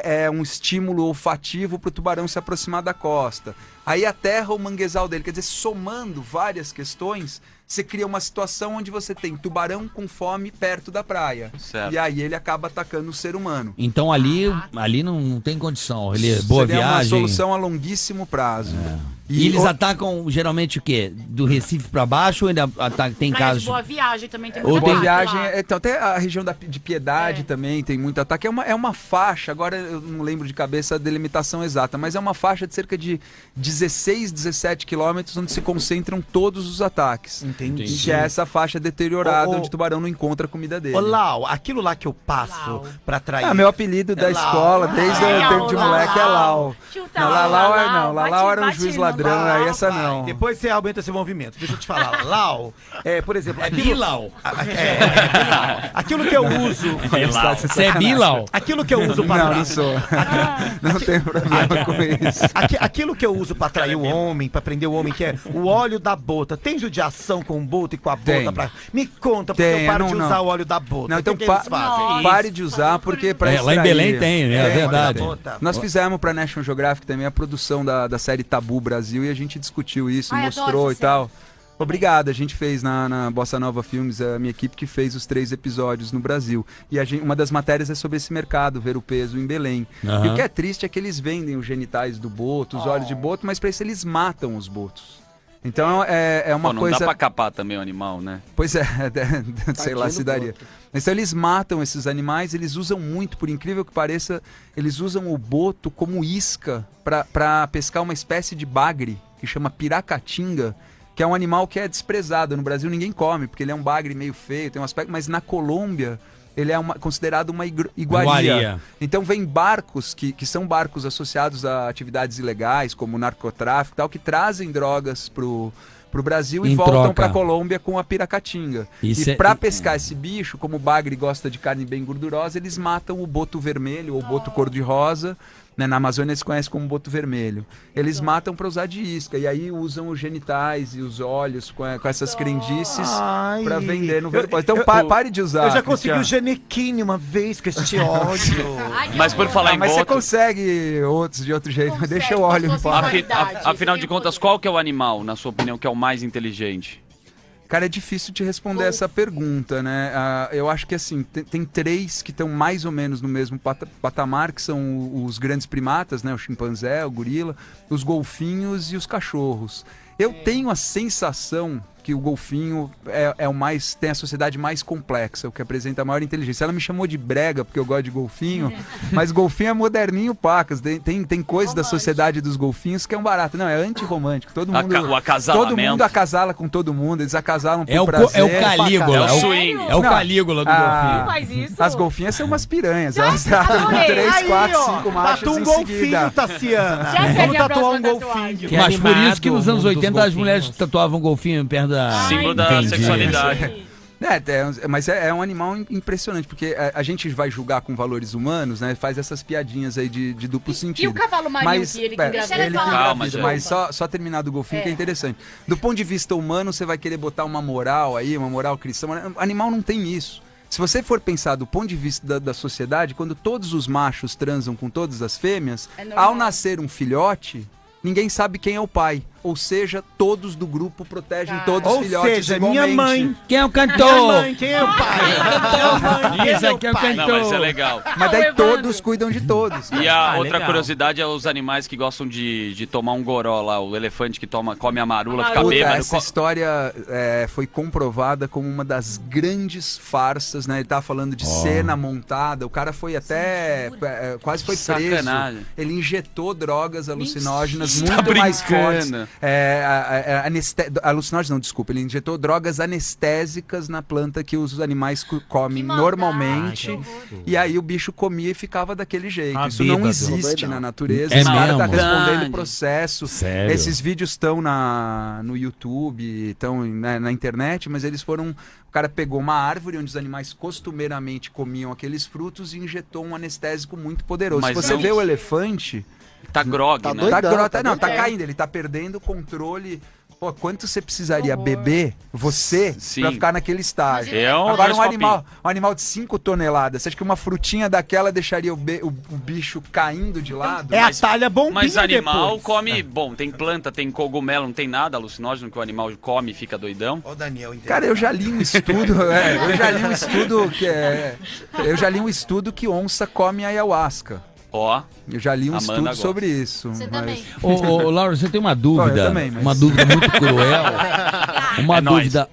é um estímulo olfativo para o tubarão se aproximar da costa. Aí aterra o manguezal dele. Quer dizer, somando várias questões, você cria uma situação onde você tem tubarão com fome perto da praia. Certo. E aí ele acaba atacando o ser humano. Então ali não tem condição. Ele é boa Seria viagem. uma solução a longuíssimo prazo. E eles atacam geralmente o quê? Do Recife pra baixo ou ainda tem Praia casos? de Boa Viagem também tem Ou muito tem ataque viagem, lá. então, até a região de Piedade também tem muito ataque. É uma faixa, agora eu não lembro de cabeça a delimitação exata, mas é uma faixa de cerca de 16, 17 quilômetros onde se concentram todos os ataques. Entendi. Que é essa faixa deteriorada onde o tubarão não encontra a comida dele. Ô, Lau, aquilo lá que eu passo pra atrair... meu apelido da escola, desde o tempo de moleque, é Lau. Chuta, Lau era um juiz ladrão, aí essa não. Depois você aumenta esse movimento. Deixa eu te falar. Lau, por exemplo... Bilau. Aquilo que eu uso... Você é Bilau? Aquilo que eu uso pra... Não sou. Não tenho problema com isso. Aquilo que eu uso pra atrair o homem, pra prender o homem, que é o óleo da bota. Tem judiação com o boto e com a bota? Tem. Me conta, porque eu paro de usar o óleo da bota. Não, então o que eles fazem? pare de usar, porque pra lá em Belém tem, né? É verdade. Nós fizemos pra National Geographic também a produção da série Tabu Brasil e a gente discutiu isso, mostrou e tal. Obrigado, a gente fez na Bossa Nova Filmes, a minha equipe que fez os 3 episódios no Brasil. E uma das matérias é sobre esse mercado, ver o peso em Belém. E o que é triste é que eles vendem os genitais do boto, os olhos de boto, mas para isso eles matam os botos. Então é uma coisa... Não dá pra capar também o animal, né? Pois é, sei lá se daria. Então eles matam esses animais, eles usam muito, por incrível que pareça, eles usam o boto como isca para pescar uma espécie de bagre, que chama piracatinga, que é um animal que é desprezado. No Brasil ninguém come, porque ele é um bagre meio feio, tem um aspecto, mas na Colômbia ele é considerado uma iguaria. Então vem barcos que são barcos associados a atividades ilegais, como narcotráfico e tal, que trazem drogas pro Brasil e voltam para a Colômbia com a piracatinga. E para pescar esse bicho, como o bagre gosta de carne bem gordurosa, eles matam o boto vermelho ou boto cor-de-rosa. Né, na Amazônia eles conhecem como boto vermelho. Eles matam para usar de isca. E aí usam os genitais e os olhos com essas crendices para vender no verbo. Então pare de usar. Eu já consegui o Genequine uma vez com este óleo. Mas por falar em mas boto... você consegue outros de outro jeito. Deixa o óleo em paz. Afinal de contas, qual que é o animal, na sua opinião, que é o mais inteligente? Cara, é difícil te responder essa pergunta, né? Eu acho que assim, tem 3 que estão mais ou menos no mesmo patamar, que são os grandes primatas, né? O chimpanzé, o gorila, os golfinhos e os cachorros. Eu tenho a sensação que o golfinho é o mais, tem a sociedade mais complexa, o que apresenta a maior inteligência. Ela me chamou de brega porque eu gosto de golfinho, mas golfinho é moderninho pacas. Tem coisas da sociedade dos golfinhos que é um barato. Não, é antirromântico. Todo mundo, o acasalamento. Todo mundo acasala com todo mundo, eles acasalam por prazer. É o Calígula. É o swing. É o Calígula do golfinho. Faz isso? As golfinhas são umas piranhas. Elas tratam com 3, 4, 5 machos Tatua um golfinho, Tassiana. Vamos tatuar um golfinho. Mas por isso que nos anos 80 as mulheres tatuavam golfinho perto da... Símbolo da sexualidade. Mas é um animal impressionante, porque a gente vai julgar com valores humanos, né? Faz essas piadinhas aí de duplo sentido. E o cavalo marinho que ele que engravida? Mas só terminar do golfinho que é interessante. Do ponto de vista humano, você vai querer botar uma moral aí, uma moral cristã. Animal não tem isso. Se você for pensar do ponto de vista da sociedade, quando todos os machos transam com todas as fêmeas, ao nascer um filhote, ninguém sabe quem é o pai. Ou seja, todos do grupo protegem todos os filhotes. Ou seja, minha mãe. Quem é o cantor? Minha mãe, quem é o pai? Isso aqui é o cantor. Não, mas é legal. Mas daí todos cuidam de todos. E a outra curiosidade é os animais que gostam de tomar um goró lá. O elefante que come a marula, fica bêbado. Essa história foi comprovada como uma das grandes farsas, né? Ele tava falando de cena montada. O cara foi até... quase foi preso. Sacanagem. Ele injetou drogas alucinógenas muito mais fortes. Alucinógenos não, desculpa. Ele injetou drogas anestésicas na planta que os animais comem normalmente. E aí o bicho comia e ficava daquele jeito. Isso não existe na natureza. Esse cara tá respondendo processo. Sério? Esses vídeos estão no YouTube, estão na internet, mas eles foram... O cara pegou uma árvore onde os animais costumeiramente comiam aqueles frutos e injetou um anestésico muito poderoso. Mas se você vê o elefante... Tá grog, né? Tá caindo, ele tá perdendo o controle. Pô, quanto você precisaria beber, pra ficar naquele estágio? Agora um animal de 5 toneladas, você acha que uma frutinha daquela deixaria o bicho caindo de lado? A talha bombinha. Mas animal come, bom, tem planta, tem cogumelo, não tem nada alucinógeno que o animal come e fica doidão. Ô, Daniel, cara, eu já li um estudo, eu já li um estudo que onça come ayahuasca. Eu já li um estudo sobre isso. Você também. Ô, Laura, você tem uma dúvida? Eu também, mas... Uma dúvida muito cruel.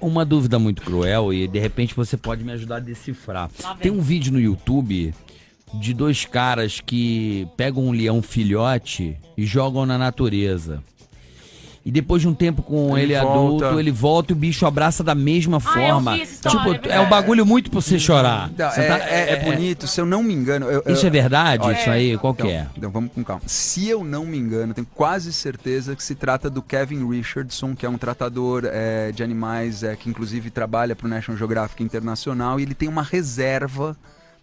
Uma dúvida muito cruel e de repente você pode me ajudar a decifrar. Tem um vídeo no YouTube de 2 caras que pegam um leão filhote e jogam na natureza. E depois de um tempo com ele adulto, ele volta e o bicho abraça da mesma forma. Eu vi essa história, tipo, é um bagulho muito pra você chorar. Não, é bonito, se eu não me engano. Isso é verdade? Isso aí? Qual que é? Então vamos com calma. Se eu não me engano, tenho quase certeza que se trata do Kevin Richardson, que é um tratador de animais, que inclusive trabalha pro National Geographic Internacional, e ele tem uma reserva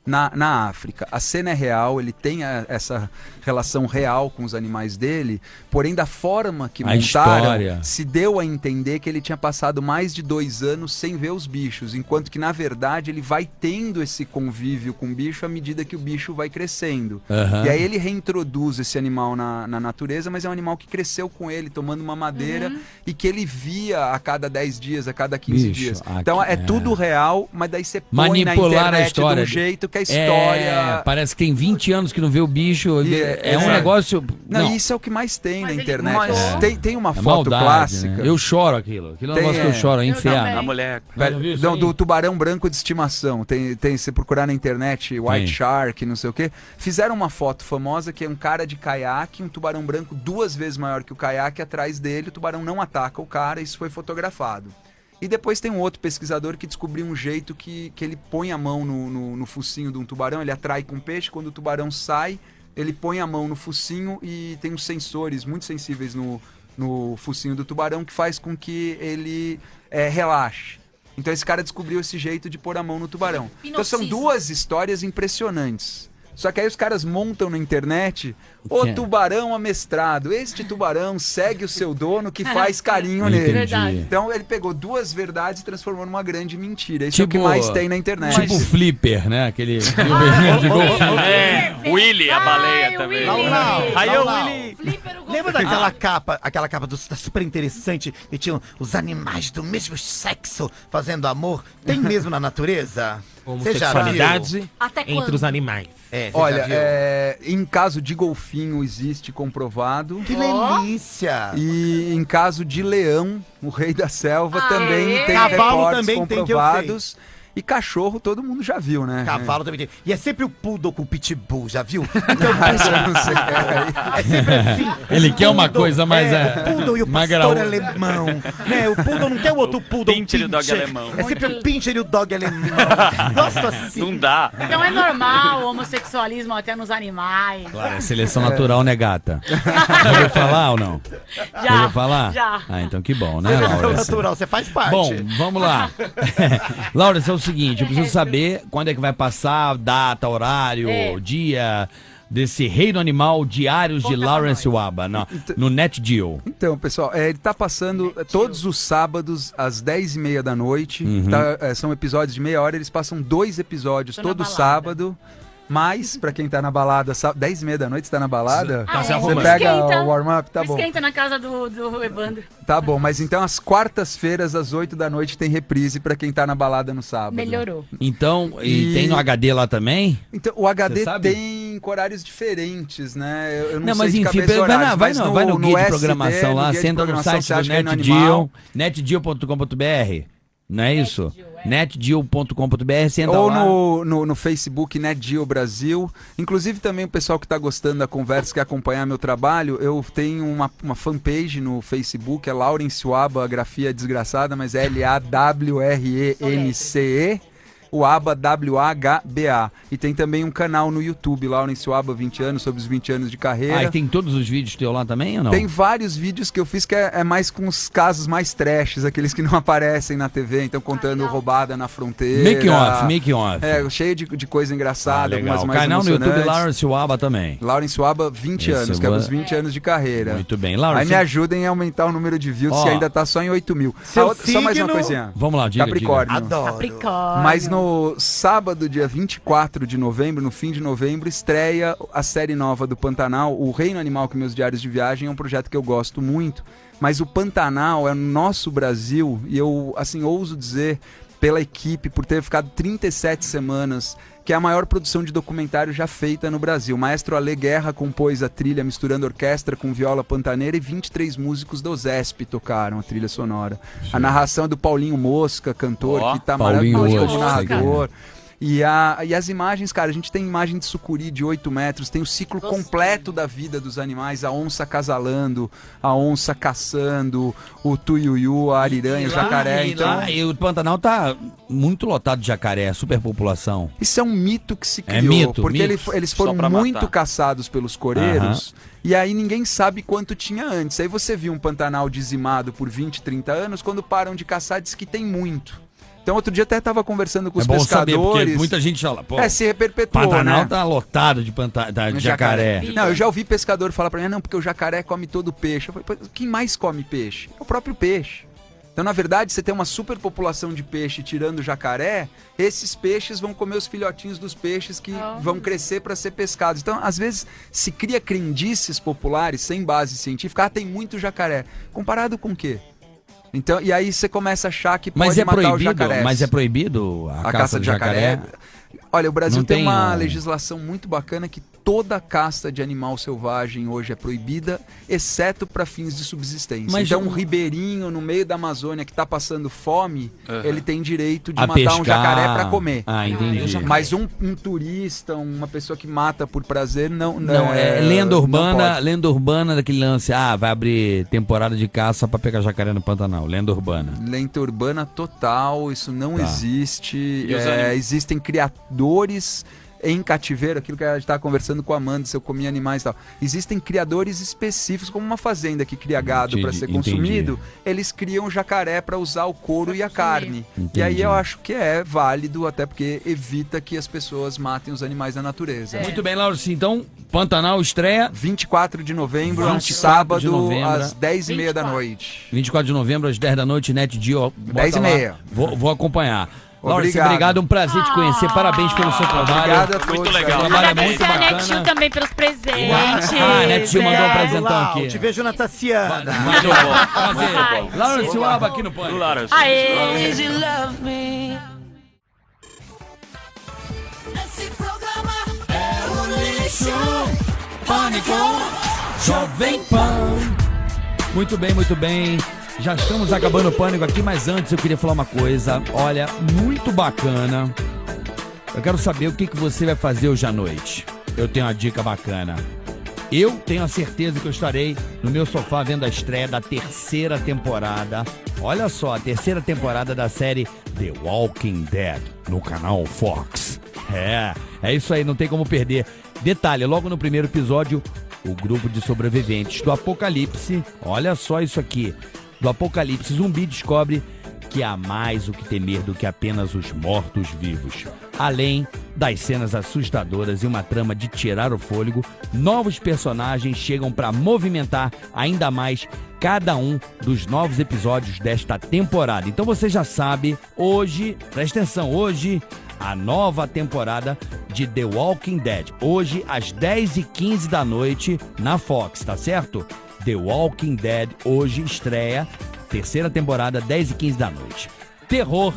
na África. A cena é real, ele tem essa relação real com os animais dele, porém da forma que montaram, história. se deu a entender que ele tinha passado mais de 2 anos sem ver os bichos, enquanto que na verdade ele vai tendo esse convívio com o bicho à medida que o bicho vai crescendo. E aí ele reintroduz esse animal na natureza, mas é um animal que cresceu com ele, tomando uma madeira, e que ele via a cada 10 dias, a cada 15 dias. Então é tudo real, mas daí você põe manipular na internet a história de um jeito que a história... parece que tem 20 anos que não vê o bicho. É um negócio... Não, isso é o que mais tem na internet. Tem uma foto maldade, clássica. Né? Eu choro aquilo. Aquilo é um negócio que eu choro, é inferno. A mulher... Do tubarão branco de estimação. Se procurar na internet, White Shark, não sei o quê. Fizeram uma foto famosa que é um cara de caiaque, um tubarão branco 2 vezes maior que o caiaque atrás dele. O tubarão não ataca o cara, isso foi fotografado. E depois tem um outro pesquisador que descobriu um jeito que ele põe a mão no focinho de um tubarão, ele atrai com peixe, quando o tubarão sai, ele põe a mão no focinho e tem uns sensores muito sensíveis no focinho do tubarão que faz com que ele relaxe. Então esse cara descobriu esse jeito de pôr a mão no tubarão. Então são 2 histórias impressionantes. Só que aí os caras montam na internet o tubarão amestrado. Este tubarão segue o seu dono que faz carinho nele. Verdade. Então ele pegou 2 verdades e transformou numa grande mentira. Isso é o que mais tem na internet. Tipo Flipper, né? Aquele de golfe. Willy, a baleia também. Aí o Willy. Lembra daquela capa tá super interessante e tinham os animais do mesmo sexo fazendo amor? Tem mesmo na natureza? Homossexualidade entre os animais. Olha, em caso de golfinho existe comprovado. Que delícia! E em caso de leão, o rei da selva, também tem reportes comprovados. E cachorro todo mundo já viu, né? Cavalo também tem. E é sempre o poodle com o pitbull, já viu? Então, não sei. É sempre assim. Ele quer uma coisa mais... O poodle e o pastor alemão. Né? O poodle não quer o outro poodle. Pincher e o dog alemão. É sempre o pincher e o dog alemão. Nossa, assim. Não dá. Então é normal o homossexualismo até nos animais. Claro, é seleção natural, né, gata? Já ouviu falar ou não? Já ouviu falar? Já. Ah, então que bom, né, Seleção Laura? natural, você faz parte. Bom, vamos lá. Laura, é o seguinte, eu preciso saber quando é que vai passar, data, horário, dia desse Reino Animal Diários de Lawrence Waba no NetGeo. Então, pessoal, ele tá passando todos os sábados às 10h30 da noite. São episódios de meia hora, eles passam 2 episódios todo sábado. Mas, pra quem tá na balada, 10h30 da noite, você tá na balada? Você pega o warm-up, tá bom. Esquenta na casa do Evandro. Tá bom, mas então às quartas-feiras, às 8 da noite, tem reprise pra quem tá na balada no sábado. Melhorou. Então, e tem no HD lá também? Então, o HD tem horários diferentes, né? Eu não sei mas de enfim, cabeça horários, vai no guia de programação lá, você entra no site do NetGeo, netgeo.com.br. Não é isso? netgeo.com.br, você entra lá. Ou no Facebook NetGeo Brasil. Inclusive também o pessoal que está gostando da conversa, quer acompanhar meu trabalho, eu tenho uma fanpage no Facebook, é Lawrence Waba, a grafia é desgraçada, mas é LAWRENCE. O Aba WAHBA. E tem também um canal no YouTube, Lawrence Waba 20 anos, sobre os 20 anos de carreira. E tem todos os vídeos teus lá também ou não? Tem vários vídeos que eu fiz que é mais com os casos mais trashes, aqueles que não aparecem na TV, então contando roubada na fronteira. Make off. Cheio de coisa engraçada, legal. mais canal no YouTube Lawrence Waba também. Lawrence Waba 20 anos, que é os 20 anos de carreira. Muito bem. Lawrence, aí me ajudem a aumentar o número de views, que ainda tá só em 8 mil. Só mais uma coisinha. Vamos lá, diga. Capricórnio. Adoro. Capricórnio. Mas no sábado, dia 24 de novembro, no fim de novembro, estreia a série nova do Pantanal, O Reino Animal, que meus diários de viagem é um projeto que eu gosto muito, mas o Pantanal é no nosso Brasil, e eu, assim, ouso dizer, pela equipe, por ter ficado 37 semanas, que é a maior produção de documentário já feita no Brasil. O maestro Ale Guerra compôs a trilha misturando orquestra com viola pantaneira e 23 músicos do Zesp tocaram a trilha sonora. Sim. A narração é do Paulinho Mosca, cantor, que tá maravilhoso como narrador. E as imagens, cara, a gente tem imagem de sucuri de 8 metros, tem o ciclo completo da vida dos animais, a onça acasalando, a onça caçando, o tuiuiu, a ariranha, o jacaré. E o Pantanal tá muito lotado de jacaré, superpopulação. Isso é um mito que se criou, porque eles foram muito caçados pelos coreiros, e aí ninguém sabe quanto tinha antes. Aí você viu um Pantanal dizimado por 20, 30 anos, quando param de caçar diz que tem muito. Então, outro dia até tava conversando com os bom saber, pescadores. porque muita gente fala, pô, se reperpetuou, Pantanal né? tá lotado de jacaré. Não, eu já ouvi pescador falar pra mim, não, porque o jacaré come todo o peixe. Eu falei, pô, quem mais come peixe? É o próprio peixe. Então, na verdade, você tem uma superpopulação de peixe tirando o jacaré, esses peixes vão comer os filhotinhos dos peixes que vão crescer para ser pescados. Então, às vezes, se cria crendices populares sem base científica. Tem muito jacaré. Comparado com o quê? Então, e aí você começa a achar que pode matar o jacaré. Mas é proibido a caça de jacaré? Olha, o Brasil Não tem uma um- legislação muito bacana que toda caça de animal selvagem hoje é proibida, exceto para fins de subsistência. Mas então, um- um ribeirinho no meio da Amazônia que está passando fome, ele tem direito de A matar um pescar. jacaré para comer. Ah, entendi. Mas um turista, uma pessoa que mata por prazer, não. Não, é lenda não urbana, pode. lenda urbana daquele lance, vai abrir temporada de caça pra pegar jacaré no Pantanal, lenda urbana. Lenda urbana total, isso não Tá. existe. E os animais? Existem criadores em cativeiro, aquilo que a gente estava conversando com a Amanda, se eu comia animais e tal. Existem criadores específicos, como uma fazenda que cria gado para ser consumido, eles criam jacaré para usar o couro e a carne. E aí eu acho que é válido, até porque evita que as pessoas matem os animais da natureza. Muito bem, Lauro, então, Pantanal estreia 24 de novembro, 24 sábado, de novembro. às 10h30 da noite. 24 de novembro, às 10 da noite, NetGeo. 10h30. Vou acompanhar. Lauro, Obrigado. obrigado, um prazer te conhecer, parabéns pelo seu trabalho. Obrigado a todos. Muito legal. O trabalho é muito Agradecer a bacana. Netinho também pelos presentes. A Netinho mandou um Obrigado, presentão Lau. aqui. Te vejo na Tassiana. Muito bom. Prazer. Vai. Lauro Silva aqui no Pânico. Aê! Esse programa é um lixo. Pânico, Jovem Pan. Muito bem, muito bem. Já estamos acabando o Pânico aqui, mas antes eu queria falar uma coisa. Olha, muito bacana. Eu quero saber o que você vai fazer hoje à noite. Eu tenho uma dica bacana. Eu tenho a certeza que eu estarei no meu sofá vendo a estreia da 3ª temporada. Olha só, a 3ª temporada da série The Walking Dead no canal Fox. É isso aí, não tem como perder. Detalhe, logo no primeiro episódio, o grupo de sobreviventes do Apocalipse, olha só isso aqui, do Apocalipse zumbi descobre que há mais o que temer do que apenas os mortos-vivos. Além das cenas assustadoras e uma trama de tirar o fôlego, novos personagens chegam para movimentar ainda mais cada um dos novos episódios desta temporada. Então você já sabe, hoje, presta atenção, hoje a nova temporada de The Walking Dead. Hoje, às 10h15 da noite, na Fox, tá certo? The Walking Dead, hoje estreia, 3ª temporada, 10h15 da noite. Terror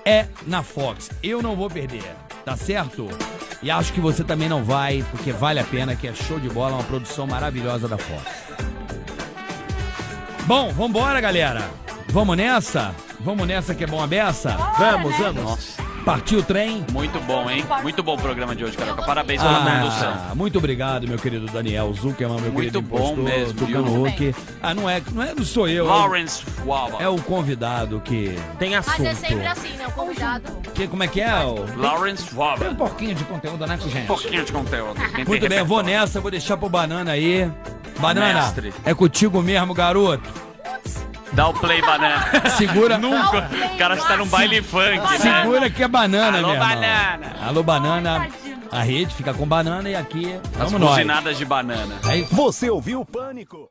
é na Fox. Eu não vou perder, tá certo? E acho que você também não vai, porque vale a pena, que é show de bola, uma produção maravilhosa da Fox. Bom, vambora, galera. Vamos nessa? Vamos nessa que é bom a beça? Vamos. Nossa, Partiu o trem? muito bom, hein? Muito bom o programa de hoje, Carioca. Parabéns pela condução. Muito obrigado, meu querido Daniel Zuckerman, meu Muito querido bom impostor, mesmo, Tucano viu? Huck. Não sou eu. Lawrence Schwab. É o convidado que tem assunto. Mas é sempre assim, né? O convidado. Como é que é? Lawrence Schwab. Tem um pouquinho de conteúdo, né, gente? Um pouquinho de conteúdo. Quem Muito tem bem, eu vou repertório. nessa, vou deixar pro Banana aí. Banana, Mestre. é contigo mesmo, garoto. Dá o play, banana. Segura. Nunca. O cara está num baile funk, né? Segura que é banana, Alô, meu irmão. banana. Alô, banana. A rede fica com banana e aqui As vamos nós. buzinadas de banana. Aí, Você ouviu o Pânico?